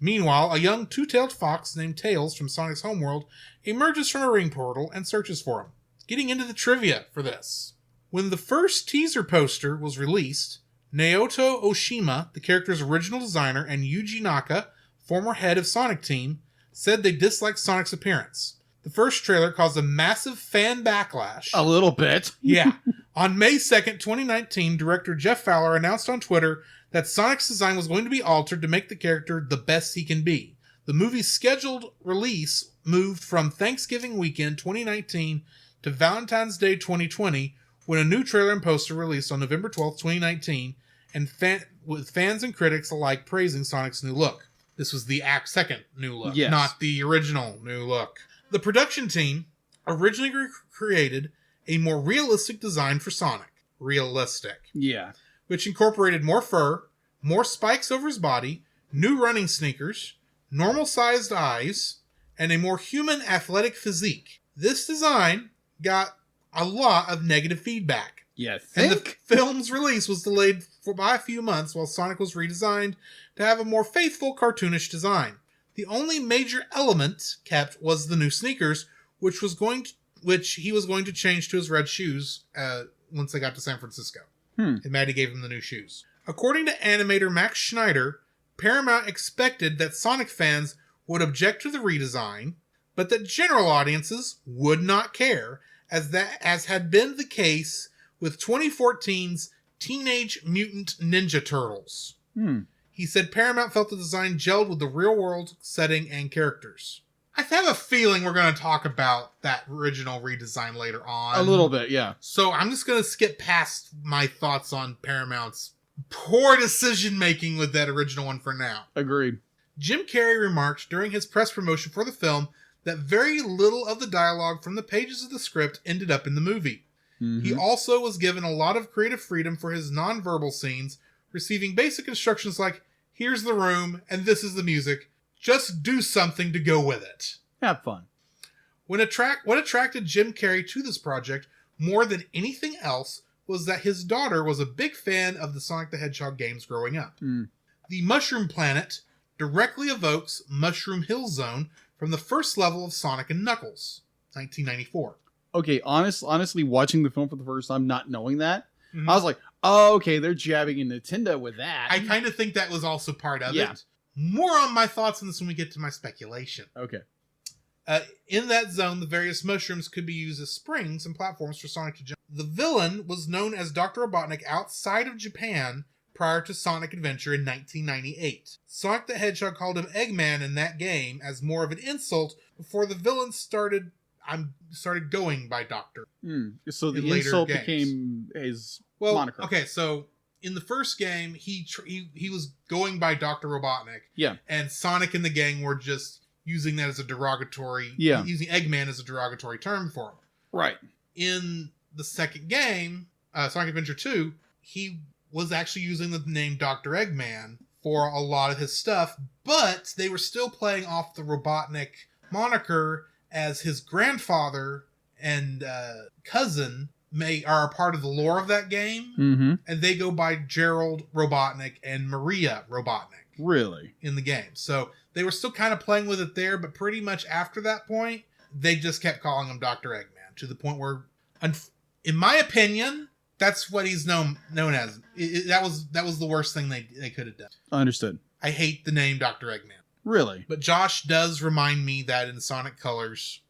Meanwhile, a young two-tailed fox named Tails from Sonic's homeworld emerges from a ring portal and searches for him. Getting into the trivia for this. When the first teaser poster was released, Naoto Oshima, the character's original designer, and Yuji Naka, former head of Sonic Team, said they disliked Sonic's appearance. The first trailer caused a massive fan backlash. A little bit. Yeah. On May 2nd, 2019, director Jeff Fowler announced on Twitter that Sonic's design was going to be altered to make the character the best he can be. The movie's scheduled release moved from Thanksgiving weekend 2019 to Valentine's Day 2020, when a new trailer and poster released on November 12th, 2019, and with fans and critics alike praising Sonic's new look. This was the second new look, not the original new look. The production team originally created a more realistic design for Sonic. Realistic. Yeah. Which incorporated more fur, more spikes over his body, new running sneakers, normal-sized eyes, and a more human athletic physique. This design got a lot of negative feedback. And the film's release was delayed by a few months while Sonic was redesigned to have a more faithful, cartoonish design. The only major element kept was the new sneakers, which he was going to change to his red shoes once they got to San Francisco. And Maddie gave him the new shoes. According to animator Max Schneider, Paramount expected that Sonic fans would object to the redesign, but that general audiences would not care, as had been the case with 2014's Teenage Mutant Ninja Turtles. He said Paramount felt the design gelled with the real-world setting and characters. I have a feeling we're going to talk about that original redesign later on. A little bit, yeah. So I'm just going to skip past my thoughts on Paramount's poor decision-making with that original one for now. Agreed. Jim Carrey remarked during his press promotion for the film that very little of the dialogue from the pages of the script ended up in the movie. He also was given a lot of creative freedom for his non-verbal scenes, receiving basic instructions like, here's the room, and this is the music. Just do something to go with it. Have fun. What attracted Jim Carrey to this project more than anything else was that his daughter was a big fan of the Sonic the Hedgehog games growing up. The Mushroom Planet directly evokes Mushroom Hill Zone from the first level of Sonic and Knuckles, 1994. Okay, honestly, watching the film for the first time, not knowing that, I was like, oh, okay, they're jabbing in Nintendo with that. I kind of think that was also part of it. More on my thoughts on this when we get to my speculation. Okay. In that zone, the various mushrooms could be used as springs and platforms for Sonic to jump. The villain was known as Dr. Robotnik outside of Japan prior to Sonic Adventure in 1998. Sonic the Hedgehog called him Eggman in that game as more of an insult before the villain started going by Doctor. So the insult became his moniker. Okay, so in the first game, he was going by Dr. Robotnik. Yeah. And Sonic and the gang were just using that as a derogatory... Yeah. Using Eggman as a derogatory term for him. Right. In the second game, Sonic Adventure 2, he was actually using the name Dr. Eggman for a lot of his stuff, but they were still playing off the Robotnik moniker as his grandfather and cousin are a part of the lore of that game, and they go by Gerald Robotnik and Maria Robotnik. Really? In the game. So they were still kind of playing with it there, but pretty much after that point, they just kept calling him Dr. Eggman, to the point where, in my opinion, that's what he's known as. That was the worst thing they could have done. Understood. I hate the name Dr. Eggman. Really? But Josh does remind me that in Sonic Colors,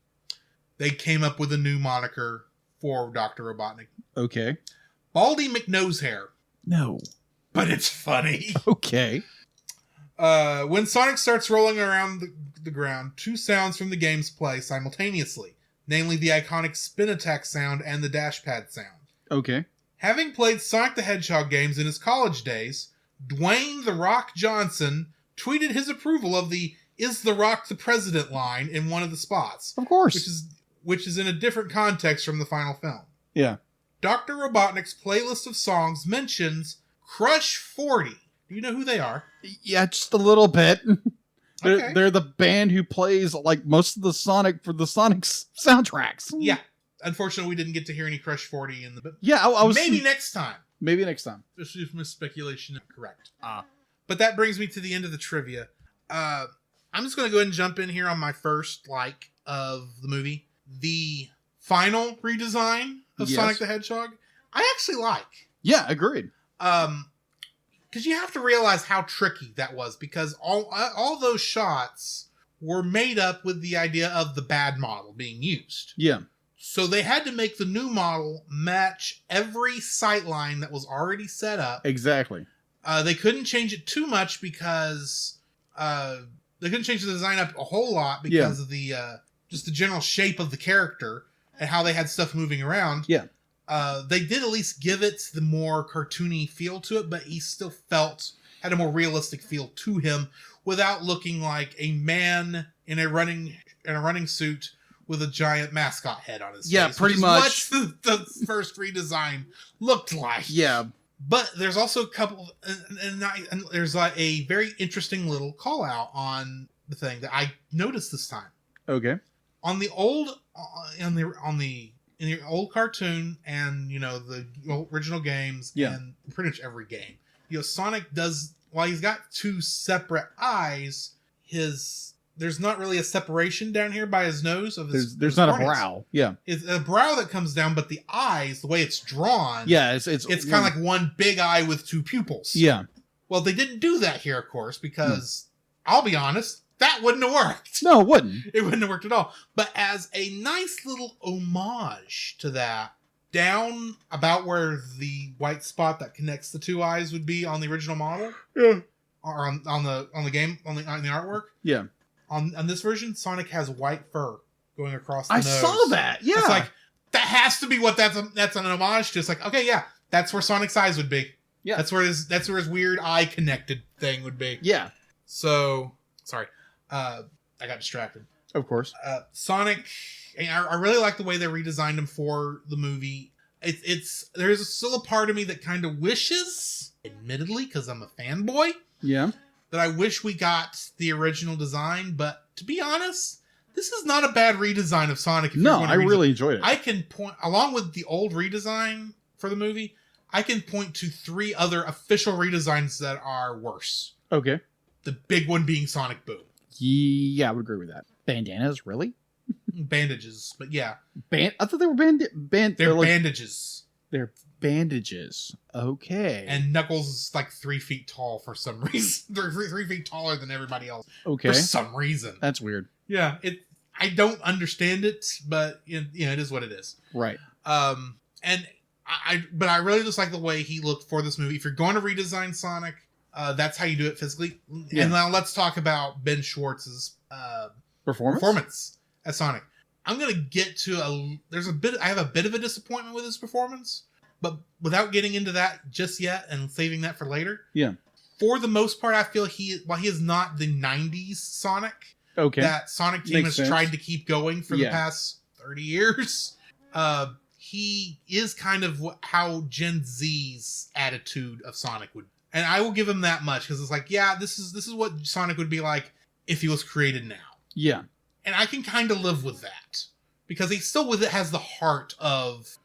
they came up with a new moniker for Dr. Robotnik. Okay. Baldy McNosehair. No. But it's funny. Okay. When Sonic starts rolling around the ground, two sounds from the games play simultaneously, namely the iconic spin attack sound and the dash pad sound. Okay. Having played Sonic the Hedgehog games in his college days, Dwayne "The Rock" Johnson tweeted his approval of the "Is The Rock the President" line in one of the spots. Of course. Which is in a different context from the final film. Yeah. Dr. Robotnik's playlist of songs mentions Crush 40. Do you know who they are? Yeah, just a little bit. Okay. They're the band who plays like most of the Sonic for the Sonic's soundtracks. Yeah. Unfortunately, we didn't get to hear any Crush 40 in the... Yeah, I was... Maybe next time. Maybe next time. Especially if my speculation is correct. But that brings me to the end of the trivia. I'm just going to go ahead and jump in here on my first like of the movie. The final redesign of Sonic the Hedgehog, I actually like. Yeah, agreed. Because you have to realize how tricky that was, because all those shots were made up with the idea of the bad model being used. Yeah. So they had to make the new model match every sight line that was already set up. Exactly. They couldn't change it too much because they couldn't change the design up a whole lot because of the just the general shape of the character and how they had stuff moving around. Yeah. They did at least give it the more cartoony feel to it, but he still had a more realistic feel to him without looking like a man in a running suit with a giant mascot head on his face. Yeah, pretty much. What the first redesign looked like. Yeah. But there's also a couple, and there's like a very interesting little call out on the thing that I noticed this time. Okay. On the old, in the old cartoon and the original games and pretty much every game, Sonic does, while he's got two separate eyes, there's not really a separation down here by his nose of his. There's not a brow. Yeah, it's a brow that comes down, but the eyes, the way it's drawn, it's kind of like one big eye with two pupils. Yeah. Well, they didn't do that here, of course, because I'll be honest, that wouldn't have worked. No, it wouldn't. It wouldn't have worked at all. But as a nice little homage to that, down about where the white spot that connects the two eyes would be on the original model, or on the game on the artwork, On this version, Sonic has white fur going across the nose. I saw that. Yeah, it's like that has to be what that's an homage to. It's like, okay, yeah, that's where Sonic's eyes would be. Yeah, that's where his weird eye connected thing would be. Yeah. So sorry, I got distracted. Of course, Sonic. I really like the way they redesigned him for the movie. There's still a part of me that kind of wishes, admittedly, because I'm a fanboy. Yeah. That I wish we got the original design, but to be honest, this is not a bad redesign of Sonic. No, I really enjoyed it. I can point, along with the old redesign for the movie, I can point to 3 other official redesigns that are worse. Okay. The big one being Sonic Boom. Yeah, I would agree with that. Bandanas, really? Bandages, but yeah. I thought they were They're bandages. They're bandages. Okay. And Knuckles is like 3 feet tall for some reason. They're 3 feet taller than everybody else. Okay. For some reason. That's weird. Yeah. I don't understand it, but it is what it is. Right. But I really just like the way he looked for this movie. If you're going to redesign Sonic, that's how you do it physically. Yeah. And now let's talk about Ben Schwartz's performance as Sonic. I'm going to get to I have a bit of a disappointment with his performance, but without getting into that just yet and saving that for later. Yeah. For the most part, I feel while he is not the 90s Sonic, that Sonic team has tried to keep going for the past 30 years, he is kind of how Gen Z's attitude of Sonic would. And I will give him that much because it's like, this is what Sonic would be like if he was created now. Yeah. And I can kind of live with that because he still has the heart of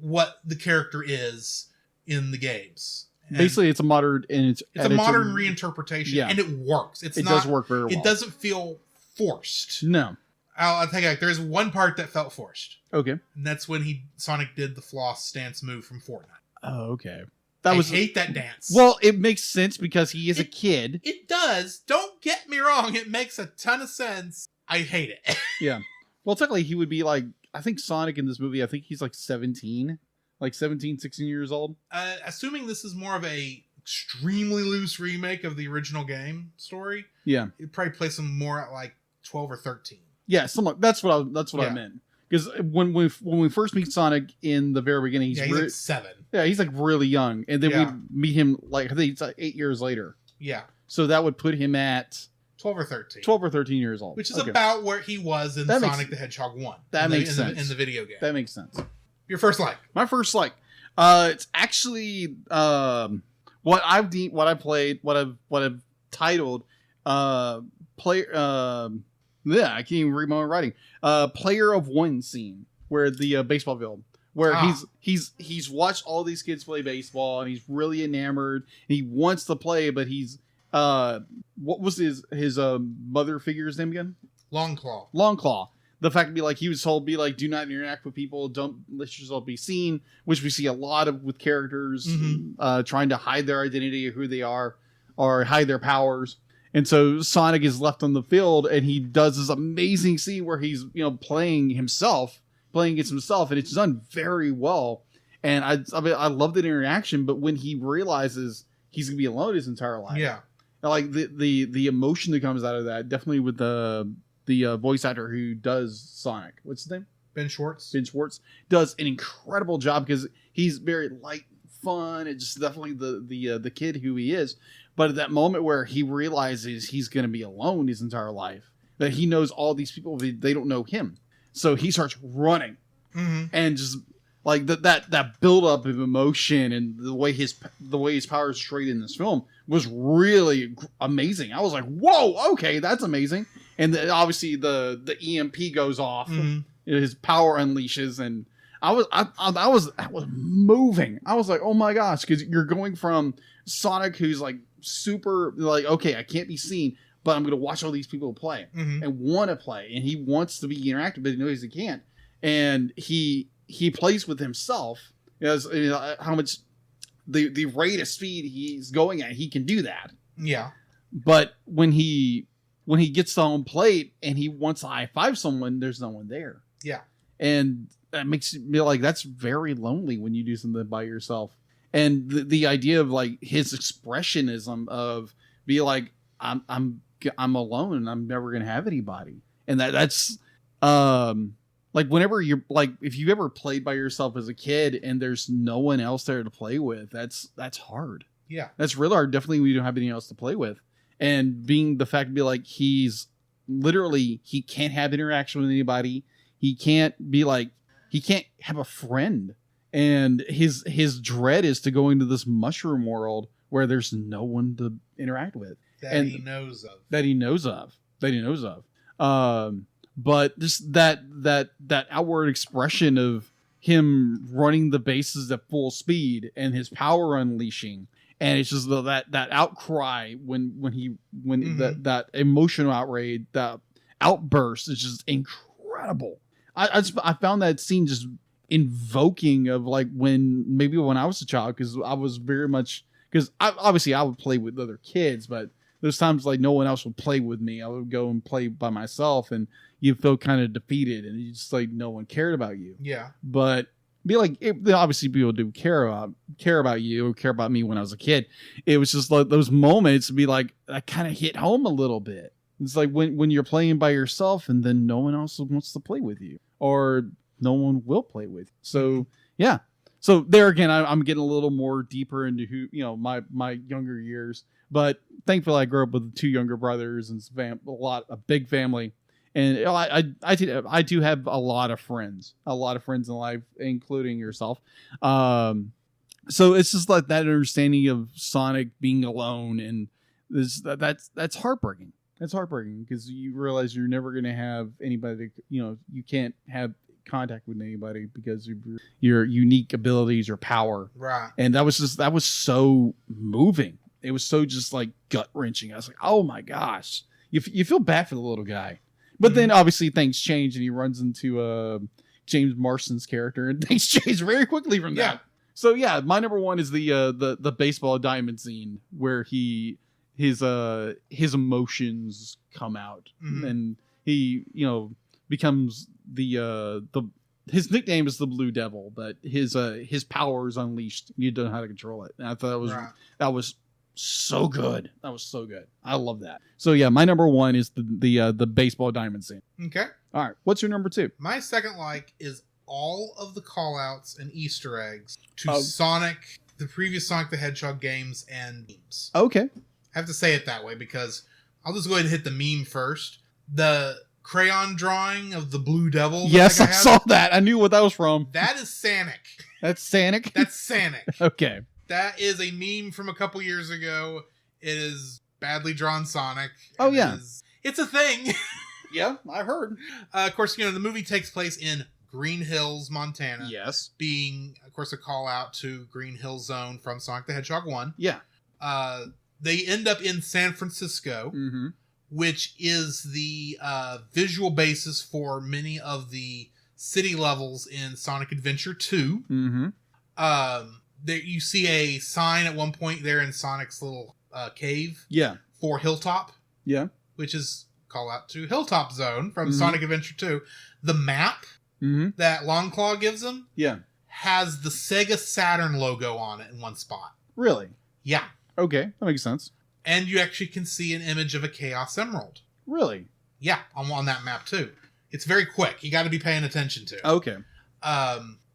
what the character is in the games. And basically, it's a modern reinterpretation, and it works. It does work very well. It doesn't feel forced. No, I'll take it. There's one part that felt forced. Okay, and that's when Sonic did the floss stance move from Fortnite. Oh, okay. I hate that dance. Well, it makes sense because he is a kid. It does. Don't get me wrong. It makes a ton of sense. I hate it. Yeah. Well, technically, he would be like, I think Sonic in this movie, I think he's like 17. Like 17, 16 years old. Assuming this is more of a extremely loose remake of the original game story. Yeah. It'd probably place him more at like 12 or 13. Yeah, that's what I meant. Because when we first meet Sonic in the very beginning, he's like 7. Yeah, he's like really young. And then we meet him like, I think it's like 8 years later. Yeah. So that would put him at 12 or 13. 12 or 13 years old. Which is about where he was in Sonic the Hedgehog 1. That makes sense. In the video game. That makes sense. Your first like? My first like. It's actually what I've titled player. Yeah, I can't even read my own writing. Player of one scene where the baseball field, where he's watched all these kids play baseball and he's really enamored. And he wants to play, but he's what was his mother figure's name again? Longclaw. The fact to be like, he was told, be like, do not interact with people, don't let yourself be seen, which we see a lot of with characters trying to hide their identity or who they are, or hide their powers. And so Sonic is left on the field, and he does this amazing scene where he's, playing himself, playing against himself, and it's done very well. And I love that interaction, but when he realizes he's gonna be alone his entire life, like the emotion that comes out of that, definitely with the voice actor who does Sonic, what's his name? Ben Schwartz. Ben Schwartz does an incredible job because he's very light, fun, and just definitely the kid who he is. But at that moment where he realizes he's going to be alone his entire life, that he knows all these people, they don't know him, so he starts running, and just like that build up of emotion and the way his powers trade in this film was really amazing. I was like, whoa, okay, that's amazing. And obviously the EMP goes off. His power unleashes, and I was moving. I was like, oh my gosh, because you're going from Sonic, who's like super like, okay, I can't be seen, but I'm gonna watch all these people play and want to play, and he wants to be interactive, but he knows he can't, and he plays with himself as how much the rate of speed he's going at, he can do that. Yeah, but when he gets to home plate and he wants to high five someone, there's no one there. Yeah. And that makes me like, that's very lonely when you do something by yourself. And the idea of like his expressionism of be like, I'm alone and I'm never going to have anybody. And that's like whenever you're like, if you've ever played by yourself as a kid and there's no one else there to play with, that's hard. Yeah. That's really hard. Definitely when you don't have anyone else to play with. And being the fact to be like, he's literally, he can't have interaction with anybody. He can't have a friend. And his dread is to go into this mushroom world where there's no one to interact with. That he knows of. But just that outward expression of him running the bases at full speed and his power unleashing. And it's just that outcry when that emotional outrage, that outburst is just incredible. I found that scene just invoking of like when I was a child, because I was very much, because obviously I would play with other kids, but there's times like no one else would play with me. I would go and play by myself, and you feel kind of defeated, and you just like no one cared about you. Yeah, but. Be like, obviously people do care about you or care about me when I was a kid. It was just like those moments to be like, that kind of hit home a little bit. It's like when you're playing by yourself and then no one else wants to play with you, or no one will play with you. So yeah. So there again, I'm getting a little more deeper into who, my younger years, but thankfully I grew up with 2 younger brothers and a big family. And I do have a lot of friends in life, including yourself. So it's just like that understanding of Sonic being alone, and that's heartbreaking. That's heartbreaking because you realize you're never going to have anybody. You can't have contact with anybody because of your unique abilities or power. Right. And that was so moving. It was so just like gut wrenching. I was like, oh my gosh, you feel bad for the little guy. But then obviously things change and he runs into James Marsden's character, and things change very quickly from that. So yeah, my number one is the baseball diamond scene where his emotions come out, and he becomes his nickname is the Blue Devil, but his power is unleashed. You don't know how to control it. And I thought that was so good. That was so good. I love that. So yeah, my number one is the baseball diamond scene. Okay. All right. What's your number 2? My second is all of the call outs and Easter eggs to Sonic, the previous Sonic the Hedgehog games and memes. Okay. I have to say it that way because I'll just go ahead and hit the meme first. The crayon drawing of the Blue Devil. Yes, I saw that. I knew what that was from. That is Sonic. That's Sonic? That's Sonic. Okay. That is a meme from a couple years ago. It is badly drawn Sonic. Oh, yeah. It's a thing. Yeah, I heard. Of course, the movie takes place in Green Hills, Montana. Yes. Being, of course, a call out to Green Hill Zone from Sonic the Hedgehog 1. Yeah. They end up in San Francisco, which is the visual basis for many of the city levels in Sonic Adventure 2. There, you see a sign at one point there in Sonic's little cave. Yeah. For Hilltop. Yeah. Which is call out to Hilltop Zone from Sonic Adventure 2. The map that Longclaw gives him has the Sega Saturn logo on it in one spot. Really? Yeah. Okay, that makes sense. And you actually can see an image of a Chaos Emerald. Really? Yeah, on that map too. It's very quick. You got to be paying attention to it. Okay.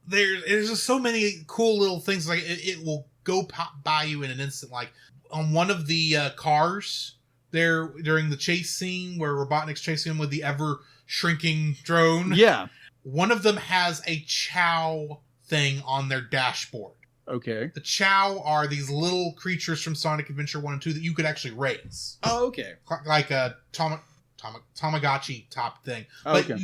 There's just so many cool little things. Like it will go pop by you in an instant. Like on one of the cars there during the chase scene where Robotnik's chasing him with the ever shrinking drone. Yeah. One of them has a Chow thing on their dashboard. Okay. The Chow are these little creatures from Sonic Adventure 1 and 2 that you could actually raise. Oh, okay. Like a Tamagotchi top thing. Okay. But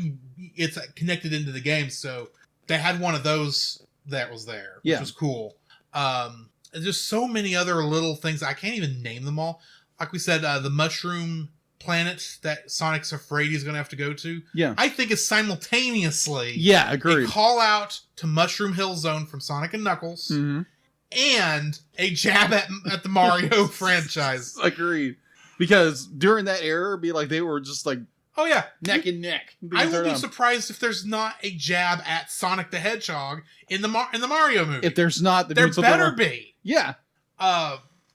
it's connected into the game, so they had one of those that was there, which was cool. There's so many other little things. I can't even name them all. Like we said, the mushroom planet that Sonic's afraid he's going to have to go to. Yeah. I think is simultaneously agreed. a call out to Mushroom Hill Zone from Sonic and Knuckles and a jab at the Mario franchise. Agreed. Because during that era, it'd be like they were just like, oh yeah, neck and neck. I would be surprised if there's not a jab at Sonic the Hedgehog in the Mario movie. If there's not, there better be. Yeah.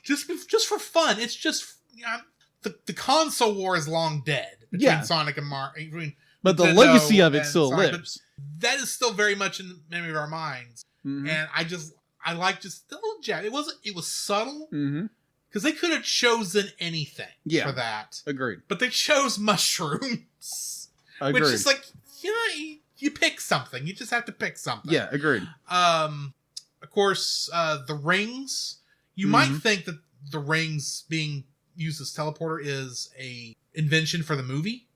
Just for fun. It's just the console war is long dead between Sonic and Mario. But the legacy of it still lives. That is still very much in the memory of our minds. And I like just the little jab. It was subtle. Because they could have chosen anything for that. Agreed. But they chose mushrooms. Agreed. Which is like, you pick something. You just have to pick something. Yeah, agreed. Of course, the rings. You might think that the rings being used as teleporter is a invention for the movie.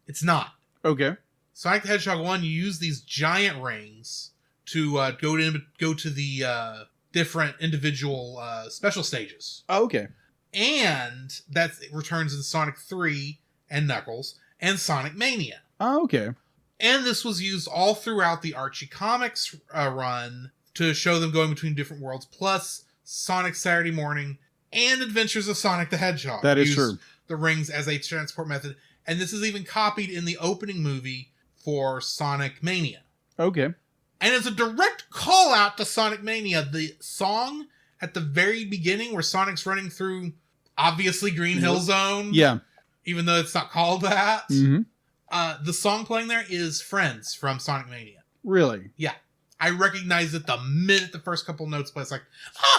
It's not. Okay. Sonic the Hedgehog 1, you use these giant rings to go to the different individual special stages. Oh, okay. And that returns in Sonic 3 and Knuckles and Sonic Mania. Oh, okay. And this was used all throughout the Archie Comics run to show them going between different worlds, plus Sonic Saturday Morning and Adventures of Sonic the Hedgehog. That is true. The rings as a transport method. And this is even copied in the opening movie for Sonic Mania. Okay. And as a direct call out to Sonic Mania, the song at the very beginning where Sonic's running through, obviously, Green Hill Zone. Yeah. Even though it's not called that. The song playing there is Friends from Sonic Mania. Really? Yeah. I recognized it the minute the first couple notes play. It's like,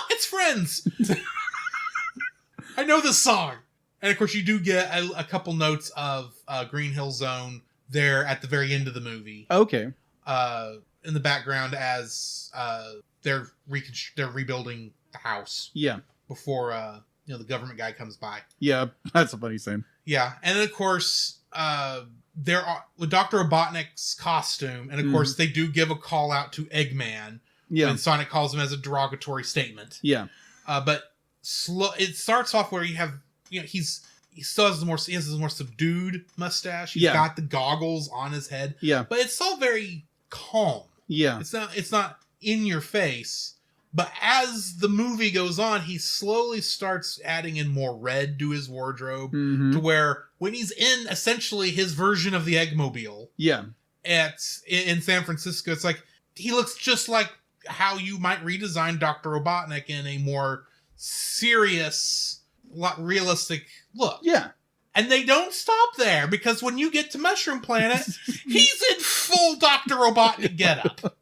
it's Friends! I know this song! And of course, you do get a couple notes of Green Hill Zone there at the very end of the movie. Okay. In the background as they're rebuilding the house. Yeah. Before the government guy comes by. Yeah, that's a funny scene. Yeah, and then of course there are with Dr. Robotnik's costume, and of course they do give a call out to Eggman. Yeah. When Sonic calls him as a derogatory statement. Yeah. But it starts off where you have he still has he has this more subdued mustache. He's got the goggles on his head. Yeah. But it's all very calm. Yeah. It's not in your face. But as the movie goes on, he slowly starts adding in more red to his wardrobe to where when he's in essentially his version of the Eggmobile. Yeah. In San Francisco, it's like he looks just like how you might redesign Dr. Robotnik in a more serious, realistic look. Yeah. And they don't stop there, because when you get to Mushroom Planet, he's in full Dr. Robotnik getup.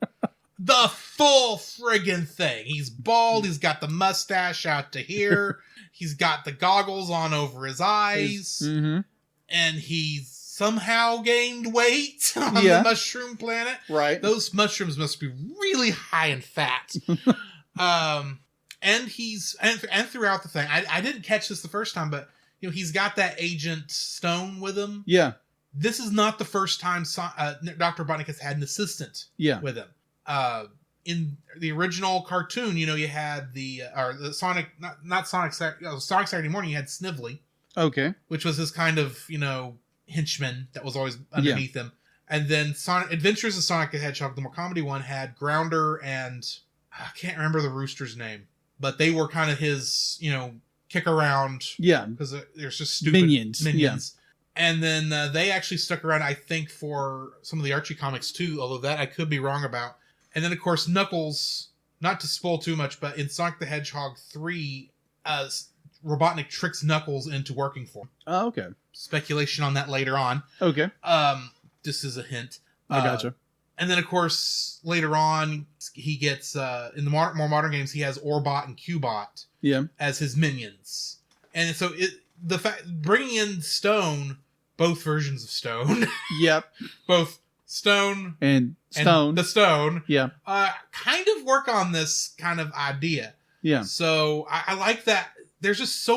The full friggin' thing. He's bald, he's got the mustache out to here, he's got the goggles on over his eyes, and he's somehow gained weight on the Mushroom Planet. Right. Those mushrooms must be really high in fat. And throughout the thing, I didn't catch this the first time, but he's got that Agent Stone with him. Yeah. This is not the first time Dr. Robotnik has had an assistant with him. In the original cartoon, you had the Sonic, not Sonic Saturday Morning, you had Snively. Okay. Which was his kind of, henchman that was always underneath him. And then Sonic Adventures of Sonic the Hedgehog, the more comedy one, had Grounder and I can't remember the rooster's name, but they were kind of his, kick around. Yeah. Because there's just stupid minions. Yeah. And then they actually stuck around, I think, for some of the Archie comics too, although that I could be wrong about. And then, of course, Knuckles, not to spoil too much, but in Sonic the Hedgehog 3, Robotnik tricks Knuckles into working for him. Oh, okay. Speculation on that later on. Okay. Just as a hint. I gotcha. And then, of course, later on, he gets, in the more modern games, he has Orbot and Cubot as his minions. And so bringing in Stone, both versions of Stone. Yep. Both Stone and the Stone. Yeah. Kind of work on this kind of idea. Yeah. So I like that. There's just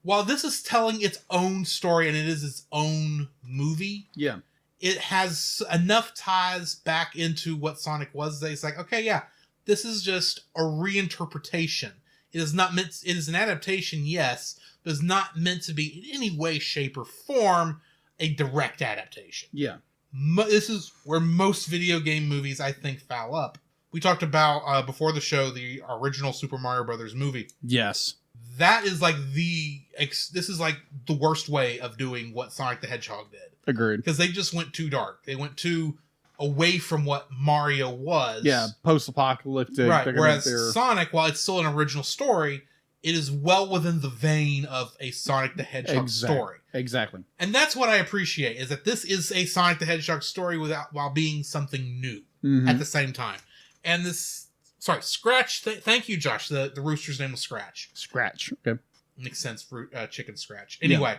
while this is telling its own story and it is its own movie. Yeah. It has enough ties back into what Sonic was that it's like, okay, yeah, this is just a reinterpretation. It is an adaptation, yes, but it's not meant to be in any way, shape, or form a direct adaptation. Yeah. This is where most video game movies, I think, foul up. We talked about, before the show, the original Super Mario Brothers movie. Yes. That is like this is like the worst way of doing what Sonic the Hedgehog did. Agreed. Because they just went too dark. They went too away from what Mario was. Yeah, post-apocalyptic. Right, whereas Sonic, while it's still an original story, it is well within the vein of a Sonic the Hedgehog story. Exactly. And that's what I appreciate, is that this is a Sonic the Hedgehog story while being something new at the same time. And this... Sorry, Scratch. Thank you, Josh. The rooster's name was Scratch. Scratch. Okay. Makes sense for Chicken Scratch. Anyway,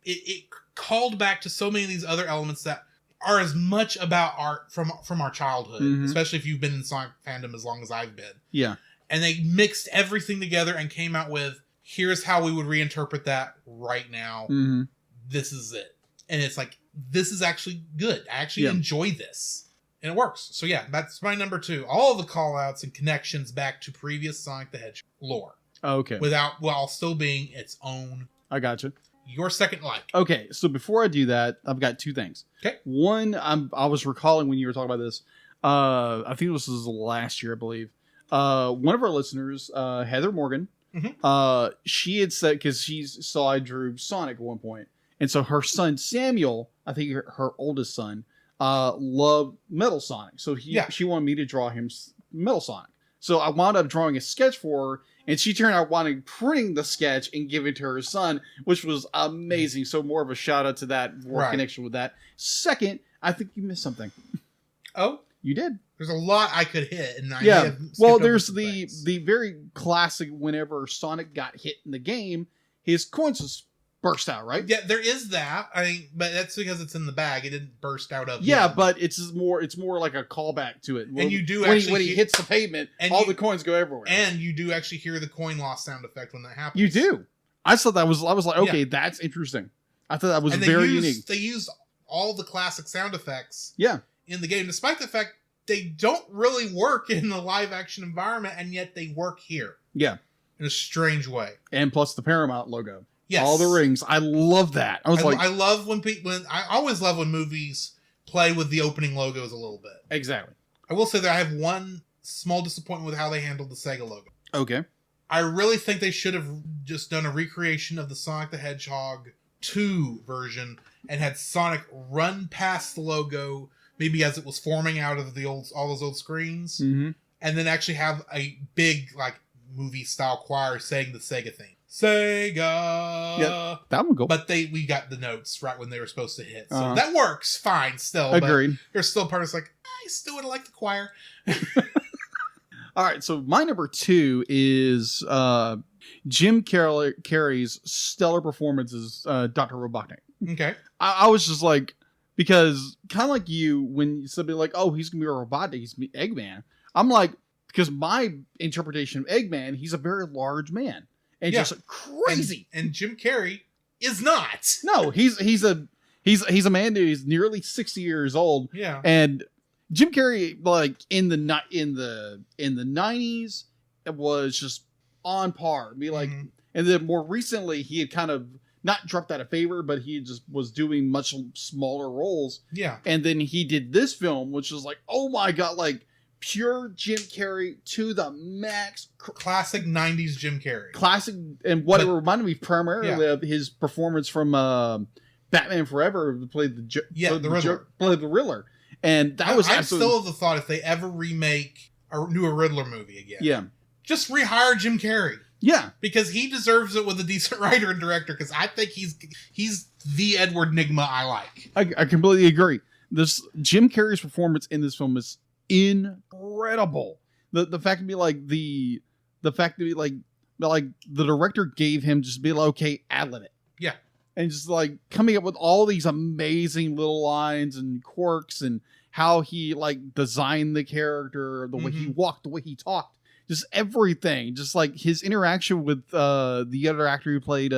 it called back to so many of these other elements that are as much about art from our childhood, especially if you've been in Sonic fandom as long as I've been. Yeah. And they mixed everything together and came out with, here's how we would reinterpret that right now. This is it. And it's like, this is actually good. I actually enjoy this. And it works. So yeah, that's my number 2. All the call-outs and connections back to previous Sonic the Hedgehog lore. Okay. While still being its own. I gotcha. Your second like. Okay, so before I do that, I've got 2 things. Okay. One, I was recalling when you were talking about this. I think this was last year, I believe. One of our listeners, Heather Morgan, she had said, because she saw I drew Sonic at one point, and so her son Samuel, I think her oldest son, loved Metal Sonic. So she wanted me to draw him Metal Sonic. So I wound up drawing a sketch for her, and she turned out wanting printing the sketch and giving it to her son, which was amazing. So more of a shout out to that connection with that. Second, I think you missed something. Oh? You did. There's a lot I could hit. And there's the very classic, whenever Sonic got hit in the game, his coins just burst out, right? Yeah, there is that. But that's because it's in the bag. It didn't burst out of. Yeah, but it's more like a callback to it. And you do when he hits the pavement, all the coins go everywhere. And you do actually hear the coin loss sound effect when that happens. You do. I thought I was like, okay, that's interesting. I thought that was very unique. They used all the classic sound effects. In the game, despite the fact they don't really work in the live action environment, and yet they work here. Yeah, in a strange way. And plus the Paramount logo. Yes. All the rings. I love that. I love I always love when movies play with the opening logos a little bit. Exactly. I will say that I have one small disappointment with how they handled the Sega logo. Okay. I really think they should have just done a recreation of the Sonic the Hedgehog 2 version and had Sonic run past the logo, maybe as it was forming out of all those old screens, and then actually have a big movie style choir saying the Sega theme. Sega. Yeah, that would go. But we got the notes right when they were supposed to hit. So that works fine still. Agreed. But there's still part that's like, I still would like the choir. All right, so my number 2 is Jim Carrey's stellar performance as Dr. Robotnik. Okay. I was just like, because kind of like you, when somebody like, oh, he's going to be a Robotnik, he's going to be Eggman. I'm like, because my interpretation of Eggman, he's a very large man. And just crazy. And Jim Carrey is not. No, he's a man who's nearly 60 years old. Yeah. And Jim Carrey, like in the 90s, it was just on par. And then more recently, he had kind of not dropped out of favor, but he just was doing much smaller roles. Yeah. And then he did this film, which was like, oh my god, like pure Jim Carrey to the max. Classic 90s Jim Carrey. Classic, and what it reminded me primarily of his performance from Batman Forever, played the Riddler. And that was I'm still of the thought, if they ever remake or do a Riddler movie again, just rehire Jim Carrey. Yeah, because he deserves it with a decent writer and director. Because I think he's the Edward Nygma I like. I completely agree. This Jim Carrey's performance in this film is incredible. The fact to be like the director gave him just be like, okay, ad-lib it. Yeah. And just like coming up with all these amazing little lines and quirks and how he like designed the character, the way he walked, the way he talked, just everything. Just like his interaction with the other actor who played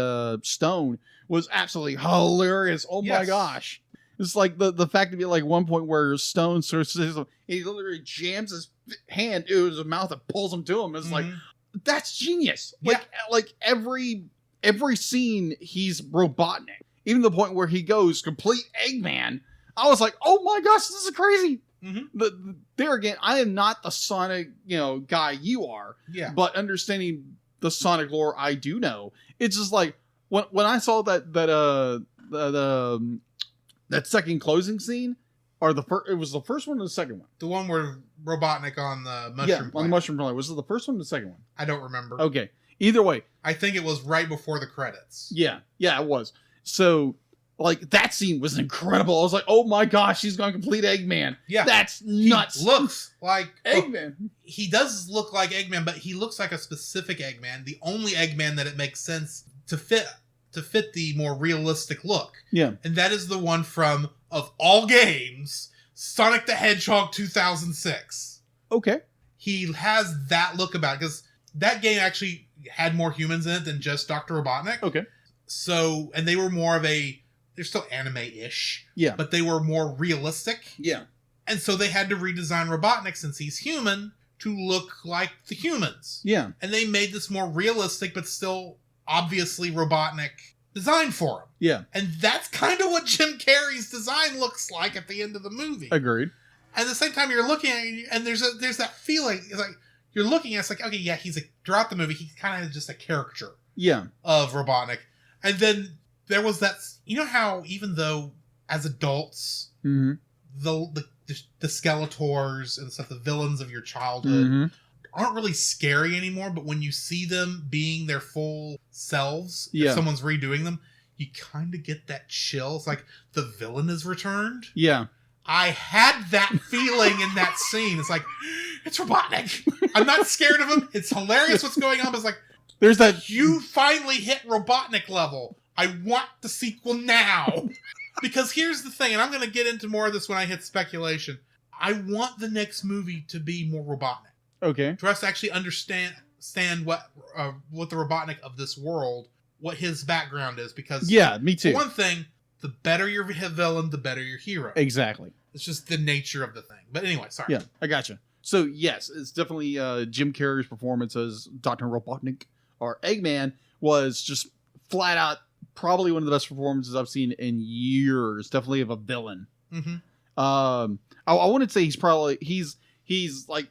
Stone was absolutely hilarious. Oh my gosh. It's like the fact to be like one point where Stone starts, he literally jams his hand into his mouth and pulls him to him. It's like, that's genius. Like every scene he's Robotnik. Even the point where he goes complete Eggman. I was like, oh my gosh, this is crazy. There again, I am not the Sonic, guy you are. Yeah. But understanding the Sonic lore, I do know. It's just like when I saw that second closing scene, or it was the first one or the second one? The one where Robotnik on the mushroom planet. On the mushroom planet. Was it the first one or the second one? I don't remember. Okay. Either way. I think it was right before the credits. Yeah. Yeah, it was. So, like, that scene was incredible. I was like, oh my gosh, he's going to complete Eggman. Yeah. That's nuts. He looks like Eggman. He does look like Eggman, but he looks like a specific Eggman. The only Eggman that it makes sense to fit the more realistic look. Yeah. And that is the one from, of all games, Sonic the Hedgehog 2006. Okay. He has that look about it, because that game actually had more humans in it than just Dr. Robotnik. Okay. So, and they were more of they're still anime-ish. Yeah. But they were more realistic. Yeah. And so they had to redesign Robotnik, since he's human, to look like the humans. Yeah. And they made this more realistic, but still obviously Robotnik design for him. Yeah. And that's kind of what Jim Carrey's design looks like at the end of the movie. Agreed. And at the same time, you're looking at it, and there's that feeling. It's like, you're looking at it, it's like, okay, yeah, throughout the movie, he's kind of just a caricature. Yeah. Of Robotnik. And then there was that, how even though as adults, the Skeletors and stuff, the villains of your childhood, aren't really scary anymore, but when you see them being their full selves, if someone's redoing them, you kind of get that chill. It's like the villain is returned. Yeah. I had that feeling in that scene. It's like, it's Robotnik. I'm not scared of him. It's hilarious what's going on, but it's like, there's that you finally hit Robotnik level. I want the sequel now. Because here's the thing, and I'm going to get into more of this when I hit speculation. I want the next movie to be more Robotnik. Okay. For us to actually understand what the Robotnik of this world, what his background is, because me too. For one thing, the better your villain, the better your hero. Exactly. It's just the nature of the thing. But anyway, sorry. Yeah, I gotcha. So yes, it's definitely Jim Carrey's performance as Dr. Robotnik or Eggman was just flat out probably one of the best performances I've seen in years. Definitely of a villain. Mm-hmm. I wouldn't say he's like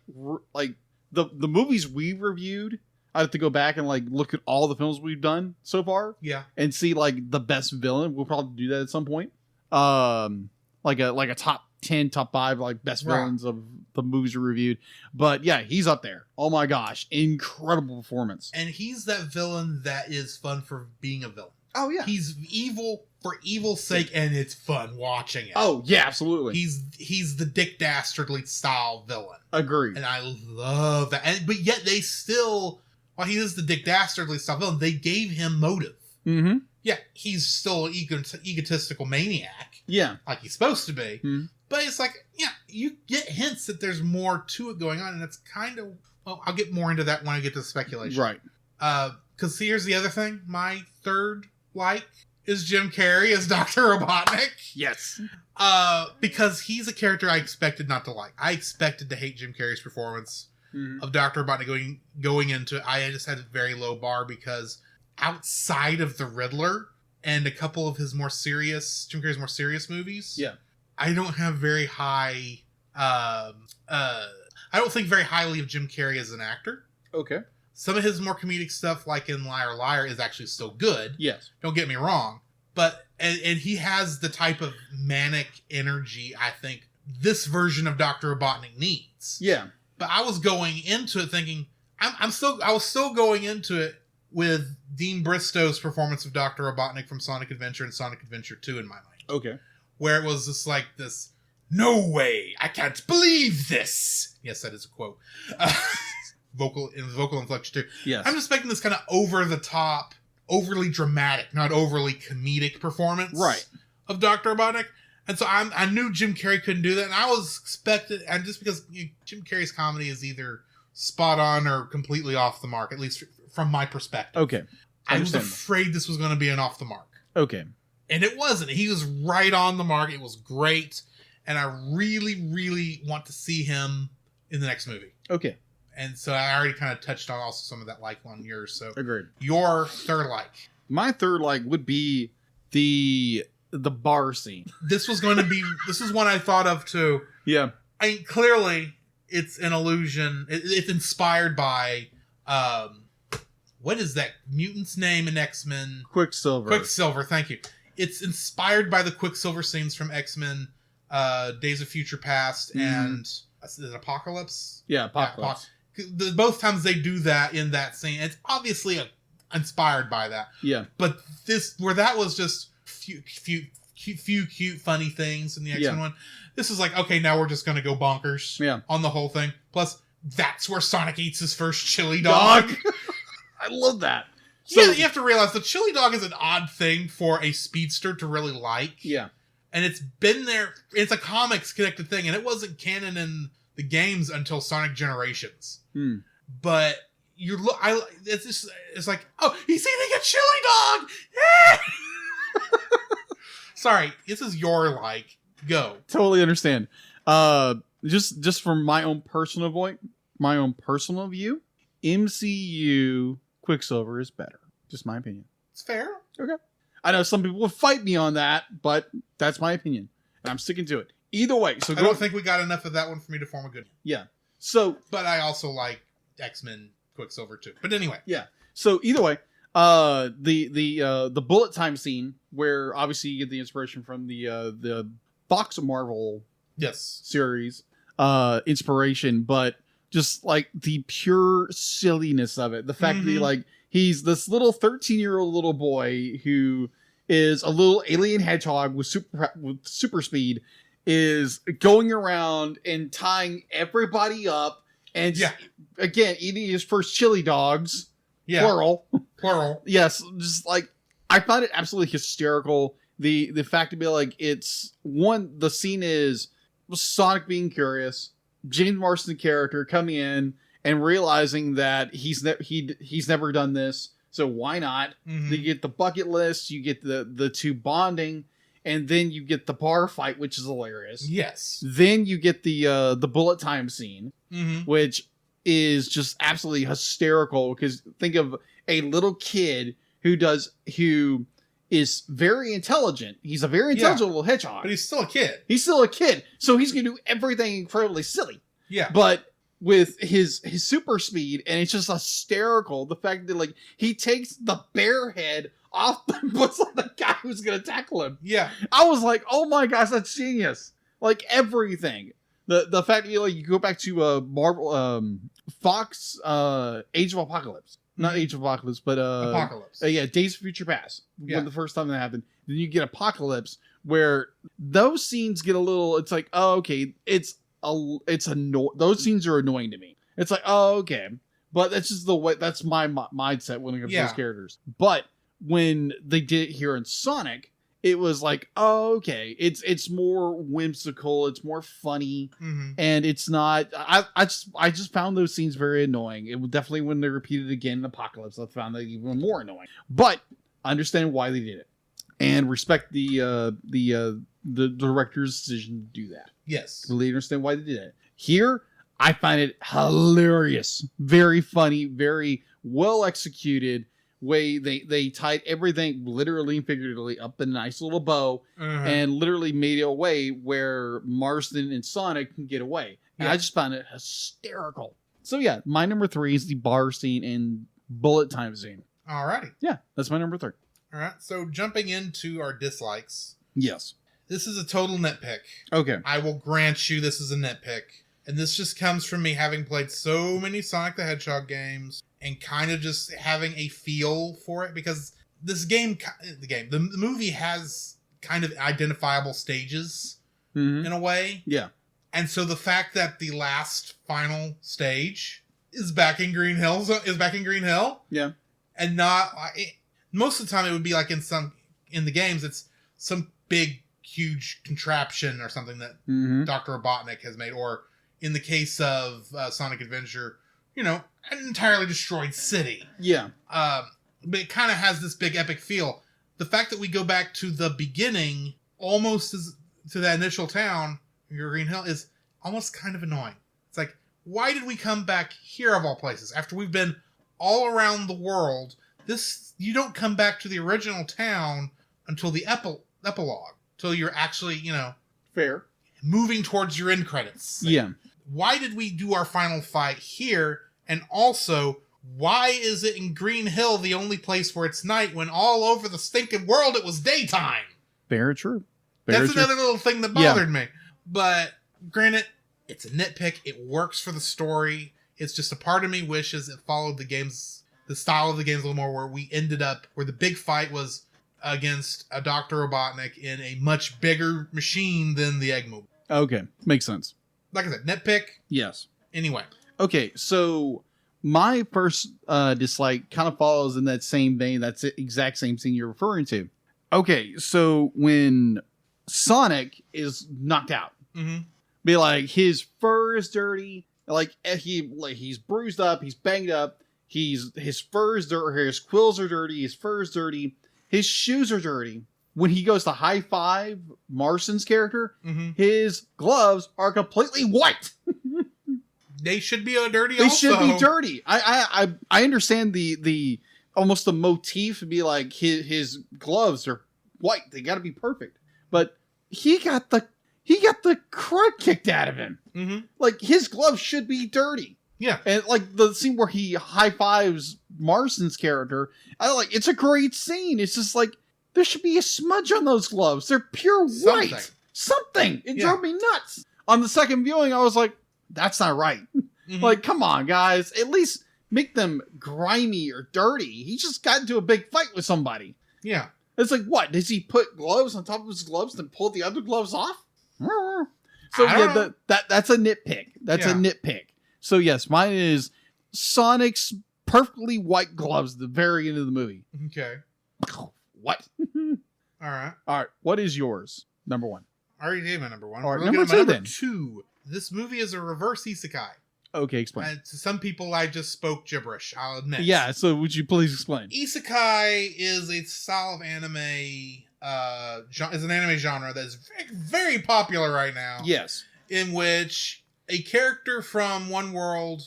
the movies we reviewed. I have to go back and like look at all the films we've done so far. Yeah. And see like the best villain. We'll probably do that at some point. Like a top 10, top 5 like best villains of the movies we reviewed. But yeah, he's up there. Oh my gosh, incredible performance. And he's that villain that is fun for being a villain. Oh yeah. He's evil for evil's sake, and it's fun watching it. Oh yeah, absolutely. He's the Dick Dastardly style villain. Agreed. And I love that. But yet they still, while he is the Dick Dastardly style villain, they gave him motive. Mm-hmm. Yeah, he's still an egotistical maniac. Yeah. Like he's supposed to be. Mm-hmm. But it's like, yeah, you get hints that there's more to it going on, and it's kind of, well, I'll get more into that when I get to the speculation. Right. Because here's the other thing. My third is Jim Carrey as Dr. Robotnik. Yes. Because he's a character I expected not to like. I expected to hate Jim Carrey's performance of Dr. Robotnik going into it. I just had a very low bar because outside of the Riddler and a couple of his Jim Carrey's more serious movies, I don't have very high, I don't think very highly of Jim Carrey as an actor. Okay. Some of his more comedic stuff, like in Liar Liar, is actually still good. Yes. Don't get me wrong. But, and he has the type of manic energy I think this version of Dr. Robotnik needs. Yeah. But I was going into it thinking, I was still going into it with Dean Bristow's performance of Dr. Robotnik from Sonic Adventure and Sonic Adventure 2 in my mind. Okay. Where it was just like this, no way, I can't believe this. Yes, that is a quote. Vocal inflection too. Yes. I'm expecting this kind of over the top, overly dramatic, not overly comedic performance. Right. Of Dr. Robotnik. And so I knew Jim Carrey couldn't do that. And I was expected, and just because Jim Carrey's comedy is either spot on or completely off the mark, at least from my perspective. Okay. I was afraid this was going to be an off the mark. Okay. And it wasn't. He was right on the mark. It was great. And I really, really want to see him in the next movie. Okay. And so I already kind of touched on also some of that like on yours. So agreed. Your third like. My third like would be the bar scene. This was one I thought of too. Yeah. I mean, clearly it's an illusion. It's inspired by, what is that mutant's name in X-Men? Quicksilver. Thank you. It's inspired by the Quicksilver scenes from X-Men, Days of Future Past and is it Apocalypse? Yeah, Apocalypse. Both times they do that in that scene. It's obviously inspired by that. Yeah. But where that was just few cute, funny things in the X-Men one. This is like, okay, now we're just going to go bonkers on the whole thing. Plus, that's where Sonic eats his first chili dog. I love that. So you have to realize the chili dog is an odd thing for a speedster to really like. Yeah. And it's been there. It's a comics connected thing, and it wasn't canon in the games until Sonic Generations. But it's like, oh, he's eating a chili dog. Sorry, this is your like. Go. Totally understand. Just from my own personal view, MCU Quicksilver is better. Just my opinion. It's fair. Okay. I know some people would fight me on that, but that's my opinion, and I'm sticking to it. Either way, so I don't think we got enough of that one for me to form a good. Yeah. So, but I also like X-Men Quicksilver too. But anyway. Yeah. So either way, the bullet time scene where obviously you get the inspiration from the Fox Marvel series inspiration, but just like the pure silliness of it, the fact that he's this little 13-year-old little boy who is a little alien hedgehog with super speed, is going around and tying everybody up and again eating his first chili dogs. Plural. Yes, just like I found it absolutely hysterical. The fact to be like, it's one, the scene is Sonic being curious, James Marsden character coming in and realizing that he's never done this, so why not? You get the bucket list, you get the two bonding, and then you get the bar fight, which is hilarious. Yes. Then you get the bullet time scene, which is just absolutely hysterical, because think of a little kid who is very intelligent. He's a very intelligent little hedgehog. But he's still a kid. So he's going to do everything incredibly silly. Yeah. But with his super speed, and it's just hysterical. The fact that he takes the bear head off and puts on the guy who's going to tackle him. Yeah. I was like, oh my gosh, that's genius. Like everything. The fact that you go back to Marvel, Fox, Age of Apocalypse. Not Age of Apocalypse, but Apocalypse. Days of Future Past. When the first time that happened. Then you get Apocalypse, where those scenes get a little. It's like, oh, okay, those scenes are annoying to me. It's like, oh, okay, but that's just the way. That's my mindset when it comes to those characters. But when they did it here in Sonic, it was like, oh, okay, it's more whimsical, it's more funny, and it's not. I just found those scenes very annoying. It was definitely when they repeated again in Apocalypse, I found that even more annoying. But I understand why they did it, and respect the director's decision to do that. Yes, really understand why they did it. Here, I find it hilarious, very funny, very well executed. way they tied everything literally and figuratively up in a nice little bow and literally made it a way where Marston and Sonic can get away. And I just found it hysterical. So yeah, my number 3 is the bar scene and bullet time scene. Alrighty. Yeah, that's my number 3. All right. So jumping into our dislikes. Yes. This is a total nitpick. Okay. I will grant you this is a nitpick. And this just comes from me having played so many Sonic the Hedgehog games and kind of just having a feel for it, because this the movie has kind of identifiable stages in a way. Yeah. And so the fact that the last final stage is back in Green Hill, Yeah. and not most of the time it would be like in the games, it's some big, huge contraption or something that Dr. Robotnik has made, or in the case of Sonic Adventure, an entirely destroyed city. Yeah. But it kind of has this big epic feel. The fact that we go back to the beginning, almost to that initial town, Green Hill, is almost kind of annoying. It's like, why did we come back here of all places after we've been all around the world? You don't come back to the original town until the epilogue, till you're actually, fair, moving towards your end credits. Yeah. Why did we do our final fight here? And also, why is it in Green Hill the only place where it's night when all over the stinking world it was daytime? Very true. That's another little thing that bothered me. But granted, it's a nitpick. It works for the story. It's just a part of me wishes it followed the style of the games a little more, where the big fight was against a Dr. Robotnik in a much bigger machine than the Eggmobile. Okay. Makes sense. Like I said, nitpick. Yes. Anyway. Okay, so my first dislike kind of follows in that same vein. That's the exact same thing you're referring to. Okay, so when Sonic is knocked out, be like his fur is dirty, he's bruised up, he's banged up, his fur is dirty, his quills are dirty, his fur is dirty, his shoes are dirty. When he goes to high five Marston's character, his gloves are completely white. They should be dirty. They should be dirty. I understand the almost the motif to be like his gloves are white. They got to be perfect. But he got the crud kicked out of him. Like his gloves should be dirty. Yeah. And like the scene where he high fives Marston's character, it's a great scene. It's just like, there should be a smudge on those gloves. They're pure white. Something. It drove me nuts. On the second viewing, I was like, that's not right. Like, come on, guys. At least make them grimy or dirty. He just got into a big fight with somebody. Yeah. It's like, what? Does he put gloves on top of his gloves and pull the other gloves off? So yeah, that's a nitpick. That's a nitpick. So yes, mine is Sonic's perfectly white gloves at the very end of the movie. Okay. What? All right. What is yours? Number 1. I already gave my number 1. All right, number 2 then. 2. This movie is a reverse isekai. Okay, explain. To some people, I just spoke gibberish, I'll admit. Yeah, so would you please explain? Isekai is a style of anime, is an anime genre that is very, very popular right now. Yes. In which a character from one world,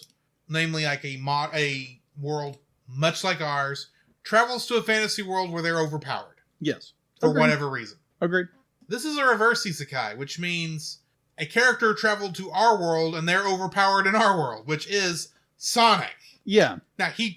namely like a world much like ours, travels to a fantasy world where they're overpowered. Yes. For whatever reason. Agreed. This is a reverse isekai, which means a character traveled to our world and they're overpowered in our world, which is Sonic. Yeah. Now, he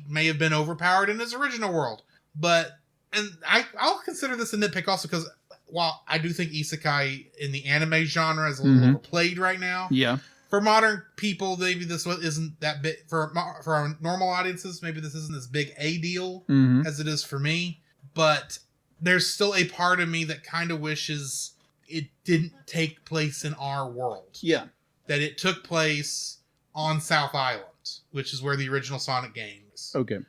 may have been overpowered in his original world, and I'll consider this a nitpick also because while I do think isekai in the anime genre is a little overplayed right now. Yeah. For modern people, maybe this isn't that big. For our normal audiences, maybe this isn't as big a deal as it is for me. But there's still a part of me that kind of wishes it didn't take place in our world. Yeah. That it took place on South Island, which is where the original Sonic game is. Okay.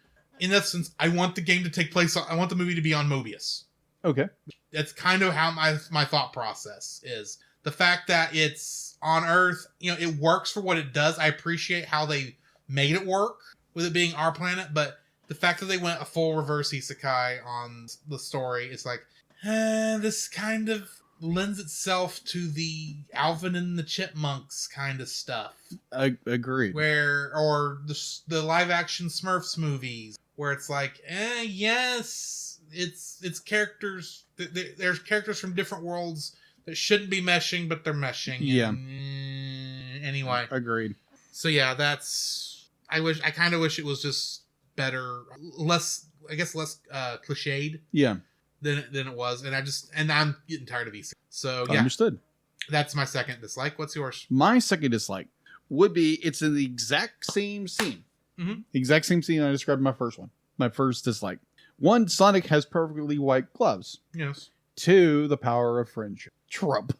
In that sense, I want the game to take place. I want the movie to be on Mobius. Okay. That's kind of how my thought process is. The fact that it's on Earth, it works for what it does. I appreciate how they made it work with it being our planet, but the fact that they went a full reverse isekai on the story, it's like, this kind of lends itself to the Alvin and the Chipmunks kind of stuff. Agreed. Or the live action Smurfs movies, where it's like, yes, it's characters. There's characters from different worlds that shouldn't be meshing, but they're meshing. Yeah. Anyway. Agreed. So yeah, I kind of wish it was just better, less cliched. Yeah. Than it was, and I'm getting tired of these. So yeah, Understood. That's my second dislike. What's yours? My second dislike would be it's in the exact same scene. Mm-hmm. Exact same scene I described in my first one. My first dislike. 1, Sonic has perfectly white gloves. Yes. 2, the power of friendship. Trump.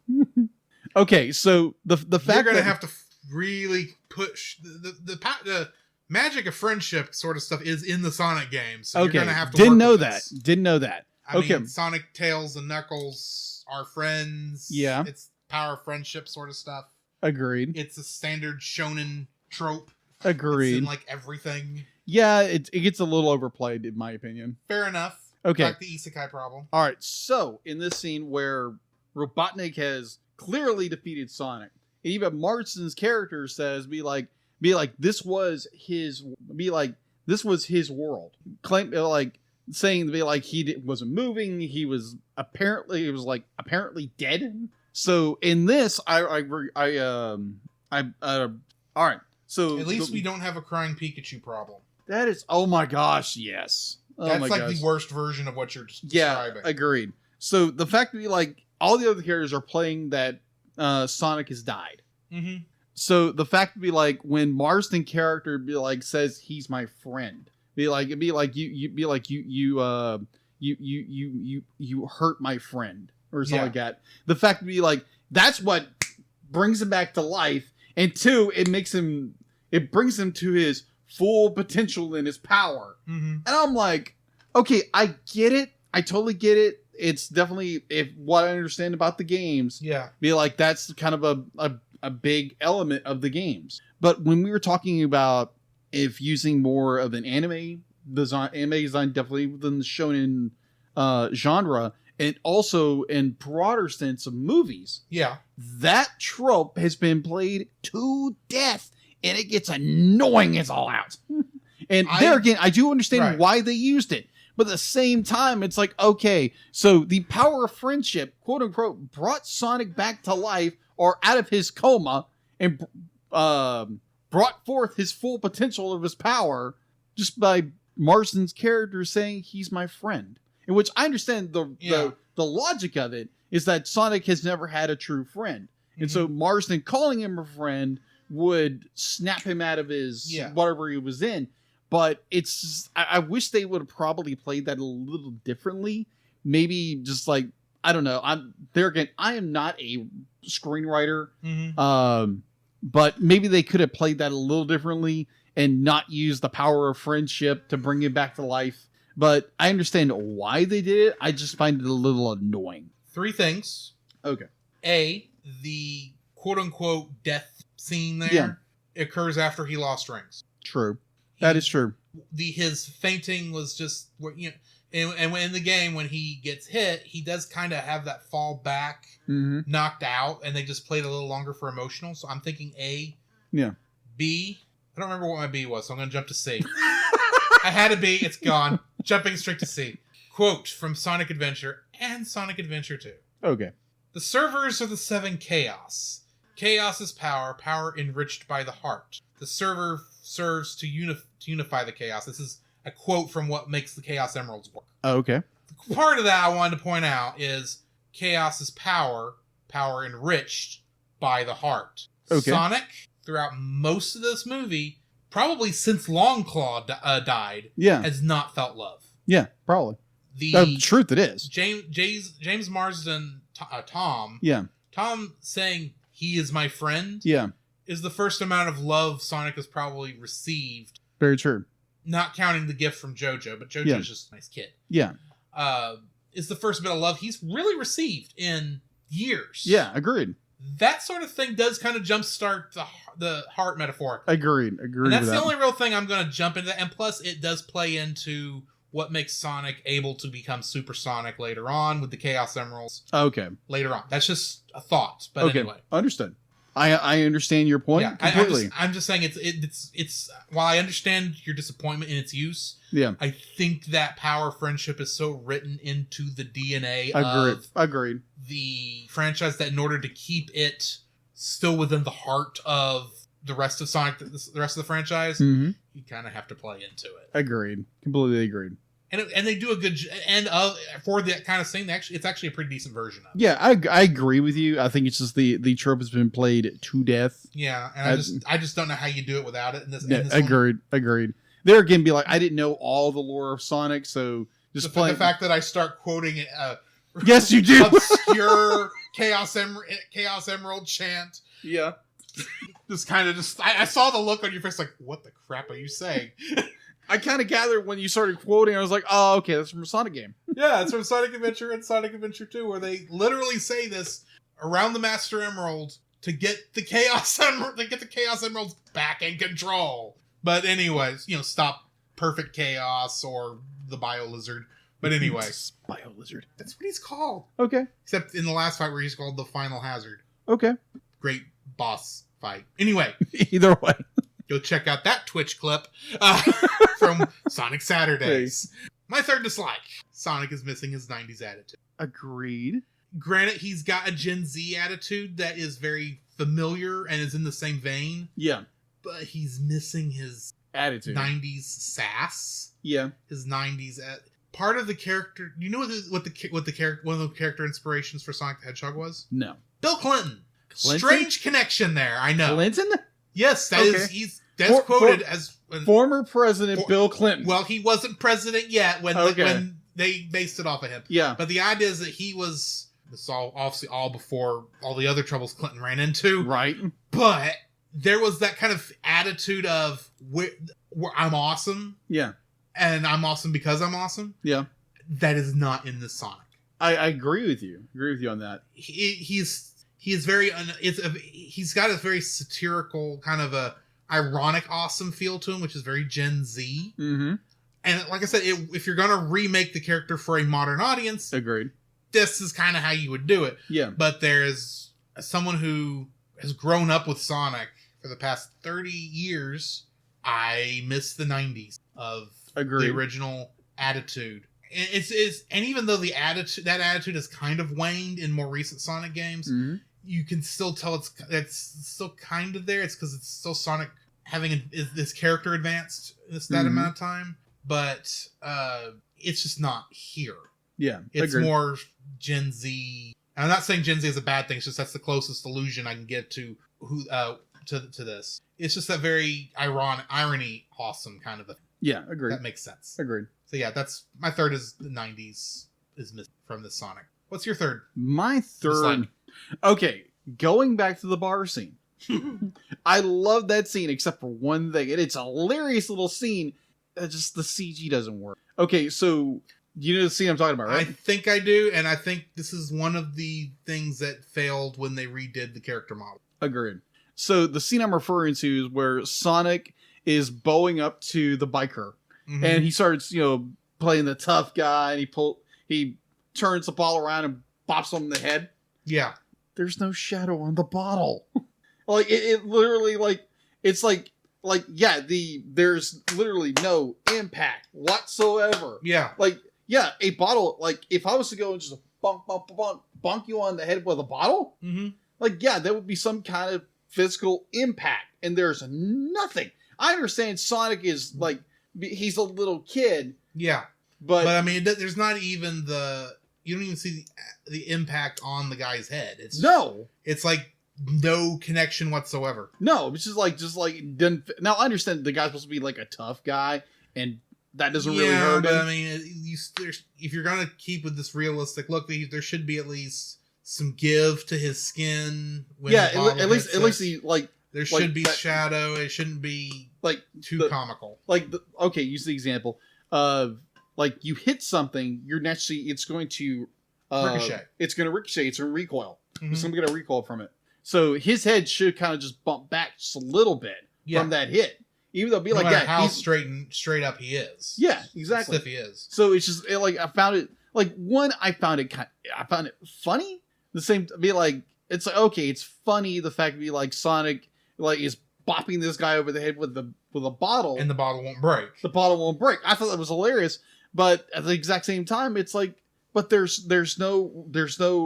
Okay, so the fact you're gonna that have to really push the magic of friendship sort of stuff is in the Sonic games. So okay, you're gonna have to didn't work know with that. this. Didn't know that. I Okay. mean, Sonic, Tails, and Knuckles are friends. Yeah. It's power of friendship sort of stuff. Agreed. It's a standard shonen trope. Agreed. It's in like everything. Yeah, it gets a little overplayed in my opinion. Fair enough. Okay. Like the isekai problem. All right, so in this scene where Robotnik has clearly defeated Sonic, and even Marston's character says, "Be like, this was his world." Claim like saying to be like wasn't moving. He was apparently dead. So in this, all right. So At least we don't have a crying Pikachu problem. that is. Oh my gosh, yes. That's my like gosh. the worst version of what you're Yeah, describing. agreed. So the fact that like all the other characters are playing that Sonic has died. Mm-hmm. So the fact to be like when Marston character be like says he's my friend, you hurt my friend or something like that. The fact to be like that's what brings him back to life, and 2, it brings him to his full potential and his power. Mm-hmm. And I'm like, okay, I get it. I totally get it. It's definitely what I understand about the games. Yeah. Be like, that's kind of a big element of the games. But when we were talking about if using more of an anime design, definitely within the shonen genre, and also in broader sense of movies. Yeah. That trope has been played to death. And it gets annoying as all out. And there again, I do understand why they used it. But at the same time, it's like, okay, so the power of friendship, quote unquote, brought Sonic back to life or out of his coma and brought forth his full potential of his power just by Marston's character saying he's my friend. In which I understand the logic of it is that Sonic has never had a true friend. Mm-hmm. And so Marston calling him a friend would snap him out of his whatever he was in. But it's I wish they would have probably played that a little differently. Maybe just like, I don't know. I am not a screenwriter. Mm-hmm. But maybe they could have played that a little differently and not use the power of friendship to bring him back to life. But I understand why they did it. I just find it a little annoying. 3 things. Okay. A, the quote unquote death scene there occurs after he lost rings. True. That is true. His fainting was just, and in the game when he gets hit, he does kind of have that fall back, knocked out, and they just played a little longer for emotional. So I'm thinking A. Yeah. B. I don't remember what my B was, so I'm going to jump to C. I had a B. It's gone. Jumping straight to C. Quote from Sonic Adventure and Sonic Adventure 2. Okay. The servers are the 7 chaos. Chaos is power, power enriched by the heart. The server serves to unify the chaos. This is a quote from what makes the Chaos Emeralds work. Oh, okay. Part of that I wanted to point out is chaos is power, power enriched by the heart. Okay. Sonic, throughout most of this movie, probably since Longclaw died, has not felt love. Yeah, probably. The truth it is. James Marsden, Tom. Yeah. Tom saying he is my friend. Yeah. Is the first amount of love Sonic has probably received. Very true. Not counting the gift from JoJo, but JoJo's just a nice kid. Yeah. Is the first bit of love he's really received in years. Yeah, agreed. That sort of thing does kind of jumpstart the heart metaphorically. Agreed. And that's the only real thing I'm going to jump into. And plus, it does play into what makes Sonic able to become supersonic later on with the Chaos Emeralds. Okay. Later on. That's just a thought. But anyway. Understood. I understand your point completely. I'm just saying it's while I understand your disappointment in its use, I think that power friendship is so written into the DNA of the franchise that in order to keep it still within the heart of the rest of Sonic, the rest of the franchise, you kind of have to play into it. Agreed. Completely agreed. And they do a good for that kind of thing. It's actually a pretty decent version of it. Yeah, I agree with you. I think it's just the trope has been played to death. Yeah, and I just don't know how you do it without it. In this agreed. There again, be like, I didn't know all the lore of Sonic, so just the fact that I start quoting yes, you do. Obscure Chaos Emerald chant. Yeah. I saw the look on your face like, what the crap are you saying? I kind of gathered when you started quoting, I was like, oh, okay, that's from a Sonic game. Yeah, it's from Sonic Adventure and Sonic Adventure 2, where they literally say this around the Master Emerald to get the Chaos Emeralds back in control. But anyways, stop Perfect Chaos or the Bio Lizard. But anyways. Bio Lizard. That's what he's called. Okay. Except in the last fight where he's called the Final Hazard. Okay. Great boss fight. Anyway. Either way. Go check out that Twitch clip from Sonic Saturdays. My third dislike. Sonic is missing his 90s attitude. Agreed. Granted, he's got a Gen Z attitude that is very familiar and is in the same vein. Yeah. But he's missing his attitude. 90s sass. Yeah. His 90s... part of the character... You know what the character... One of the character inspirations for Sonic the Hedgehog was? No. Bill Clinton. Strange connection there, I know. Clinton? Yes, that's quoted as former President Bill Clinton. Well, he wasn't president yet when they based it off of him. Yeah, but the idea is that he was. This all obviously all before all the other troubles Clinton ran into. Right, but there was that kind of attitude of where I'm awesome. Yeah, and I'm awesome because I'm awesome. Yeah, that is not in the Sonic. I agree with you. On that. He's got a very satirical kind of a ironic awesome feel to him, which is very Gen Z. Mm-hmm. And like I said, if you're going to remake the character for a modern audience, agreed, this is kind of how you would do it. Yeah. But there's someone who has grown up with Sonic for the past 30 years. I miss the 90s of the original attitude. And even though that attitude has kind of waned in more recent Sonic games, you can still tell it's still kind of there. It's because it's still Sonic having this character advanced that amount of time, but it's just not here. Yeah, it's more Gen Z. And I'm not saying Gen Z is a bad thing. It's just that's the closest allusion I can get to to this. It's just that very irony, awesome kind of a thing. Yeah, agreed. That makes sense. Agreed. So yeah, that's my third is the 90s is missing from the Sonic. What's your third? My third. Okay, going back to the bar scene. I love that scene except for one thing. And it's a hilarious little scene. Just the CG doesn't work. Okay, so you know the scene I'm talking about, right? I think I do, and I think this is one of the things that failed when they redid the character model. Agreed. So the scene I'm referring to is where Sonic is bowing up to the biker. Mm-hmm. And he starts, playing the tough guy, and he turns the ball around and bops him in the head. Yeah. There's no shadow on the bottle. Like it literally there's literally no impact whatsoever. Yeah. A bottle, if I was to go and just bonk you on the head with a bottle, that would be some kind of physical impact. And there's nothing. I understand Sonic is he's a little kid. Yeah. But I mean, there's not even you don't even see the impact on the guy's head. It's like no connection whatsoever. No, it's just now I understand the guy's supposed to be like a tough guy and that doesn't really hurt him. I mean, if you're going to keep with this realistic look, there should be at least some give to his skin. At least there should be shadow. It shouldn't be too comical. Use the example of you hit something, it's going to ricochet. It's going to ricochet. It's going to recoil. Mm-hmm. It's going to get a recoil from it. So his head should kind of just bump back just a little bit from that hit, even though it'd be no like that. How straight up he is. Yeah, exactly. Stiff he is. So it's just I found it I found it funny. The same be it's like, okay, it's funny the fact that like Sonic like is bopping this guy over the head with a bottle, and the bottle won't break. The bottle won't break. I thought that was hilarious, but at the exact same time, it's like, but there's no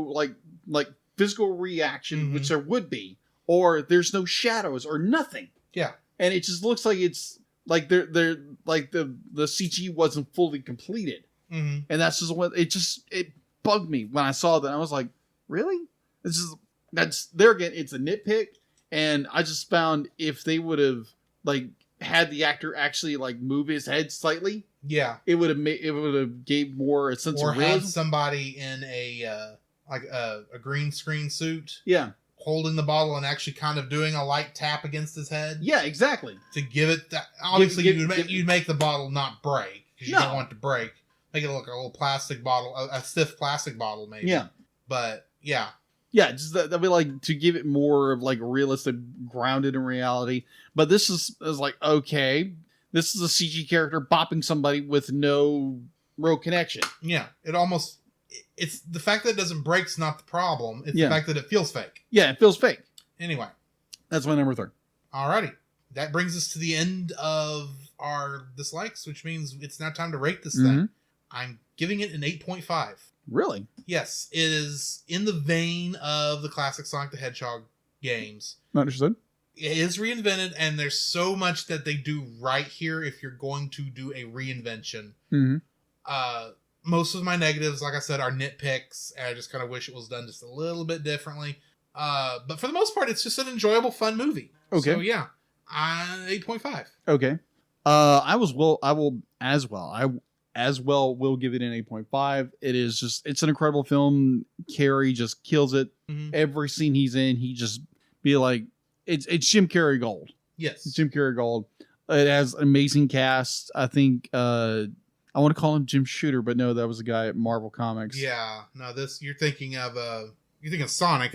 like physical reaction, which there would be, or there's no shadows or nothing. Yeah, and it just looks like it's like they're like the CG wasn't fully completed, and that's just what it bugged me when I saw that. I was like, really? That's there again. It's a nitpick. And I just found if they would have like had the actor actually like move his head slightly, it would have gave more a sense of realism. Or had somebody in a green screen suit, holding the bottle and actually kind of doing a light tap against his head. Yeah, exactly. To give it that. Obviously, you'd make the bottle not break because you don't want it to break. Make it look like a little plastic bottle, a stiff plastic bottle, maybe. Yeah, but yeah. Yeah, just that would be like to give it more of like realistic, grounded in reality. But this is like, okay, this is a CG character bopping somebody with no real connection. Yeah, it's the fact that it doesn't break's not the problem. It's the fact that it feels fake. Yeah, it feels fake. Anyway. That's my number 3. Alrighty. That brings us to the end of our dislikes, which means it's now time to rate this thing. I'm giving it an 8.5. Really? Yes, it is in the vein of the classic Sonic the Hedgehog games. Not understood. It is reinvented, and there's so much that they do right here if you're going to do a reinvention. Most of my negatives, like I said, are nitpicks, and I just kind of wish it was done just a little bit differently. But for the most part, it's just an enjoyable, fun movie. Okay. So, yeah, 8.5. Okay. I will give it an 8.5. It is just, it's an incredible film. Carrey just kills it. Every scene he's in, he just be like, it's Jim Carrey gold. Yes. It's Jim Carrey gold. It has an amazing cast. I think, I want to call him Jim Shooter, but no, that was a guy at Marvel Comics. Yeah. No, you're thinking of Sonic,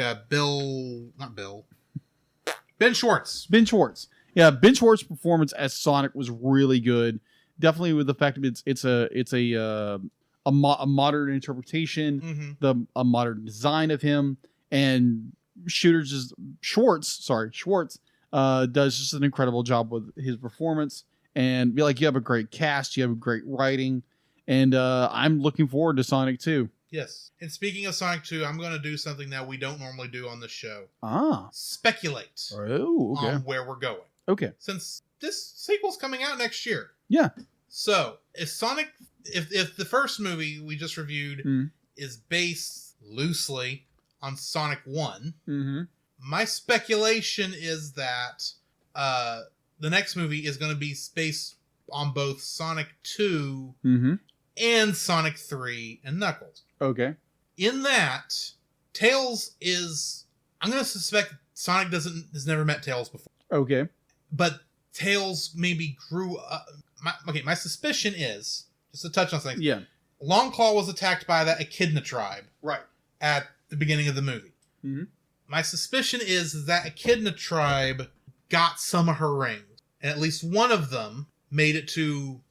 Ben Schwartz. Ben Schwartz. Yeah. Ben Schwartz's performance as Sonic was really good. Definitely with the fact that it's a modern interpretation, a modern design of him, and Schwartz does just an incredible job with his performance, and be like, you have a great cast, you have a great writing, and I'm looking forward to Sonic 2. Yes. And speaking of Sonic 2, I'm going to do something that we don't normally do on this show. Speculate on where we're going. Okay. Since this sequel's coming out next year. Yeah. So, if the first movie we just reviewed is based loosely on Sonic 1, my speculation is that the next movie is going to be based on both Sonic 2 and Sonic 3 and Knuckles. Okay. In that, Tails is... I'm going to suspect Sonic has never met Tails before. Okay. But Tails maybe grew up... My suspicion is, just to touch on something. Yeah. Longclaw was attacked by that Echidna tribe. Right. At the beginning of the movie. My suspicion is that Echidna tribe got some of her rings. And at least one of them made it to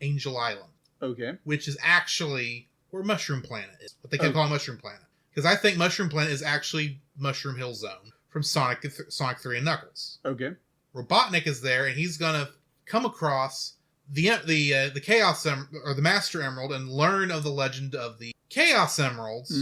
Angel Island. Okay. Which is actually where Mushroom Planet is. What they kept calling Mushroom Planet. Because I think Mushroom Planet is actually Mushroom Hill Zone from Sonic 3 and Knuckles. Okay. Robotnik is there, and he's going to come across the Chaos or the Master Emerald and learn of the legend of the Chaos Emeralds.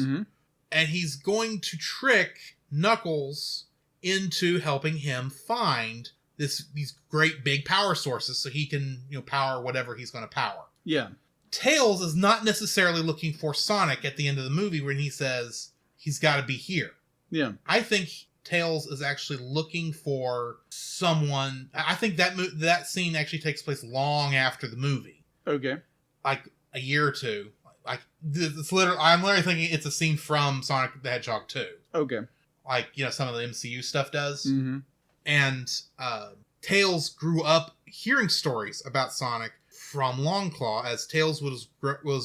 And he's going to trick Knuckles into helping him find these great big power sources so he can power whatever he's going to power. Yeah. Tails is not necessarily looking for Sonic at the end of the movie when he says he's got to be here. Yeah. I think Tails is actually looking for someone. I think that scene actually takes place long after the movie. Okay. Like a year or two. Like I'm literally thinking it's a scene from Sonic the Hedgehog 2. Okay. Like, some of the MCU stuff does. And Tails grew up hearing stories about Sonic from Longclaw, as Tails was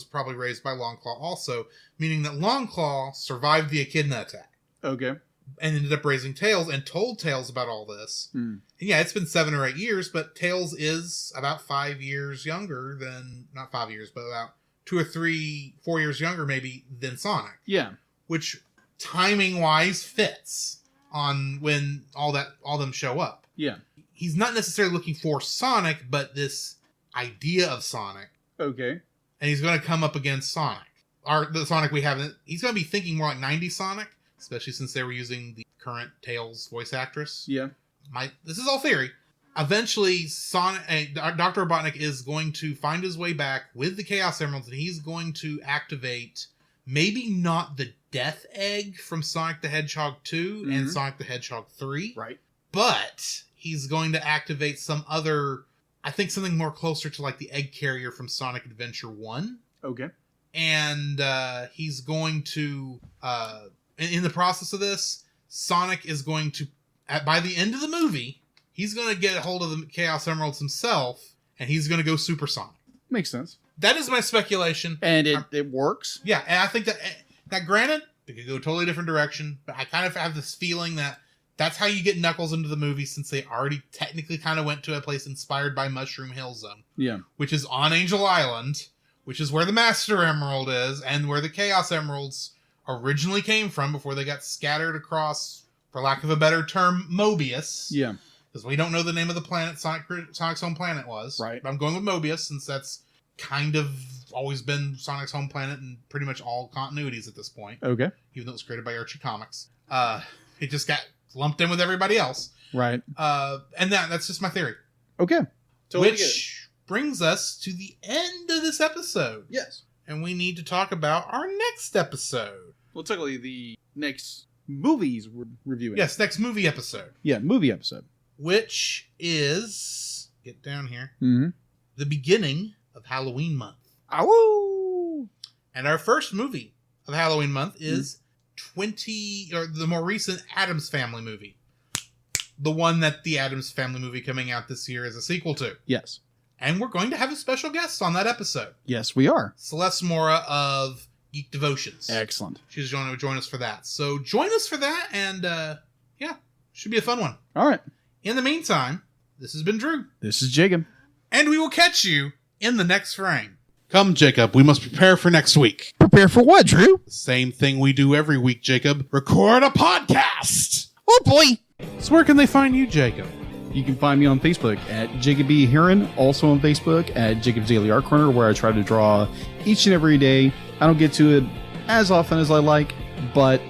probably raised by Longclaw also, meaning that Longclaw survived the Echidna attack. Okay. And ended up raising Tails and told Tails about all this. And yeah, it's been 7 or 8 years, but Tails is about 5 years younger than, not 5 years, but about 2 or 3, 4 years younger maybe than Sonic. Yeah. Which timing wise fits on when all them show up. Yeah. He's not necessarily looking for Sonic, but this idea of Sonic. Okay. And he's going to come up against Sonic. Or the Sonic we haven't. He's going to be thinking more like 90s Sonic, especially since they were using the current Tails voice actress. Yeah. This is all theory. Eventually, Dr. Robotnik is going to find his way back with the Chaos Emeralds, and he's going to activate maybe not the Death Egg from Sonic the Hedgehog 2 and Sonic the Hedgehog 3. Right. But he's going to activate some other, I think something more closer to like the Egg Carrier from Sonic Adventure 1. Okay. And he's going to, in the process of this, Sonic is going to, by the end of the movie, he's going to get a hold of the Chaos Emeralds himself, and he's going to go supersonic. Makes sense. That is my speculation. And it works. Yeah, and I think that granted, it could go a totally different direction, but I kind of have this feeling that that's how you get Knuckles into the movie, since they already technically kind of went to a place inspired by Mushroom Hill Zone. Yeah. Which is on Angel Island, which is where the Master Emerald is, and where the Chaos Emeralds originally came from before they got scattered across, for lack of a better term, Mobius. Yeah. Because we don't know the name of the planet Sonic's home planet was. Right. But I'm going with Mobius, since that's kind of always been Sonic's home planet in pretty much all continuities at this point. Okay. Even though it was created by Archie Comics. It just got lumped in with everybody else. Right. And that's just my theory. Okay. Totally which brings us to the end of this episode. Yes. And we need to talk about our next episode. Well, technically the next movies we're reviewing. Yes, next movie episode. Yeah, movie episode. Which is, get down here, Mm-hmm. the beginning of Halloween month. Ow! And our first movie of Halloween month is the more recent Addams Family movie. The one that the Addams Family movie coming out this year is a sequel to. Yes. And we're going to have a special guest on that episode. Yes, we are. Celeste Mora of Geek Devotions. Excellent. She's going to join us for that. So join us for that, and should be a fun one. All right. In the meantime, this has been Drew. This is Jacob. And we will catch you in the next frame. Come, Jacob. We must prepare for next week. Prepare for what, Drew? Same thing we do every week, Jacob. Record a podcast. Oh, boy. So where can they find you, Jacob? You can find me on Facebook at Jacob B. Heron. Also on Facebook at Jacob's Daily Art Corner, where I try to draw each and every day. I don't get to it as often as I like, but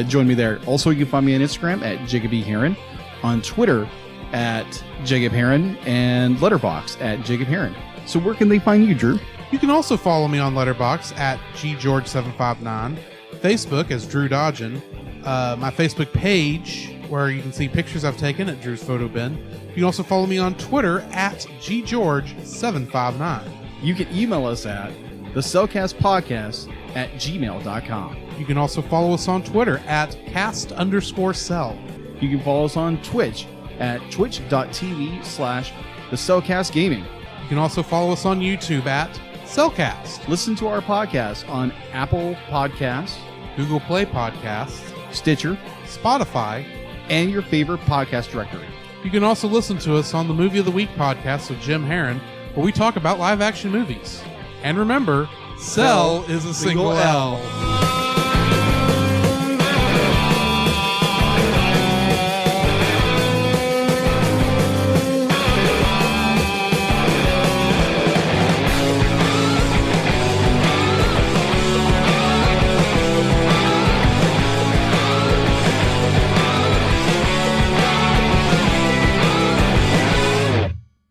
join me there. Also, you can find me on Instagram at Jacob B. Heron, on Twitter at Jacob Heron, and Letterboxd at Jacob Heron. So where can they find you, Drew? You can also follow me on Letterboxd at GGeorge759, Facebook as Drew Dodgen, my Facebook page where you can see pictures I've taken at Drew's Photo Bin. You can also follow me on Twitter at GGeorge759. You can email us at thecellcastpodcast@gmail.com. You can also follow us on Twitter at cast_cell. You can follow us on Twitch at twitch.tv/thecellcastgaming. You can also follow us on YouTube at Cellcast, Listen to our podcast on Apple Podcasts, Google Play Podcasts, Stitcher, Spotify, and your favorite podcast directory. You can also listen to us on the Movie of the Week podcast with Jim Heron, where we talk about live action movies. And remember, Cell is a single L.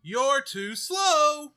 You're too slow.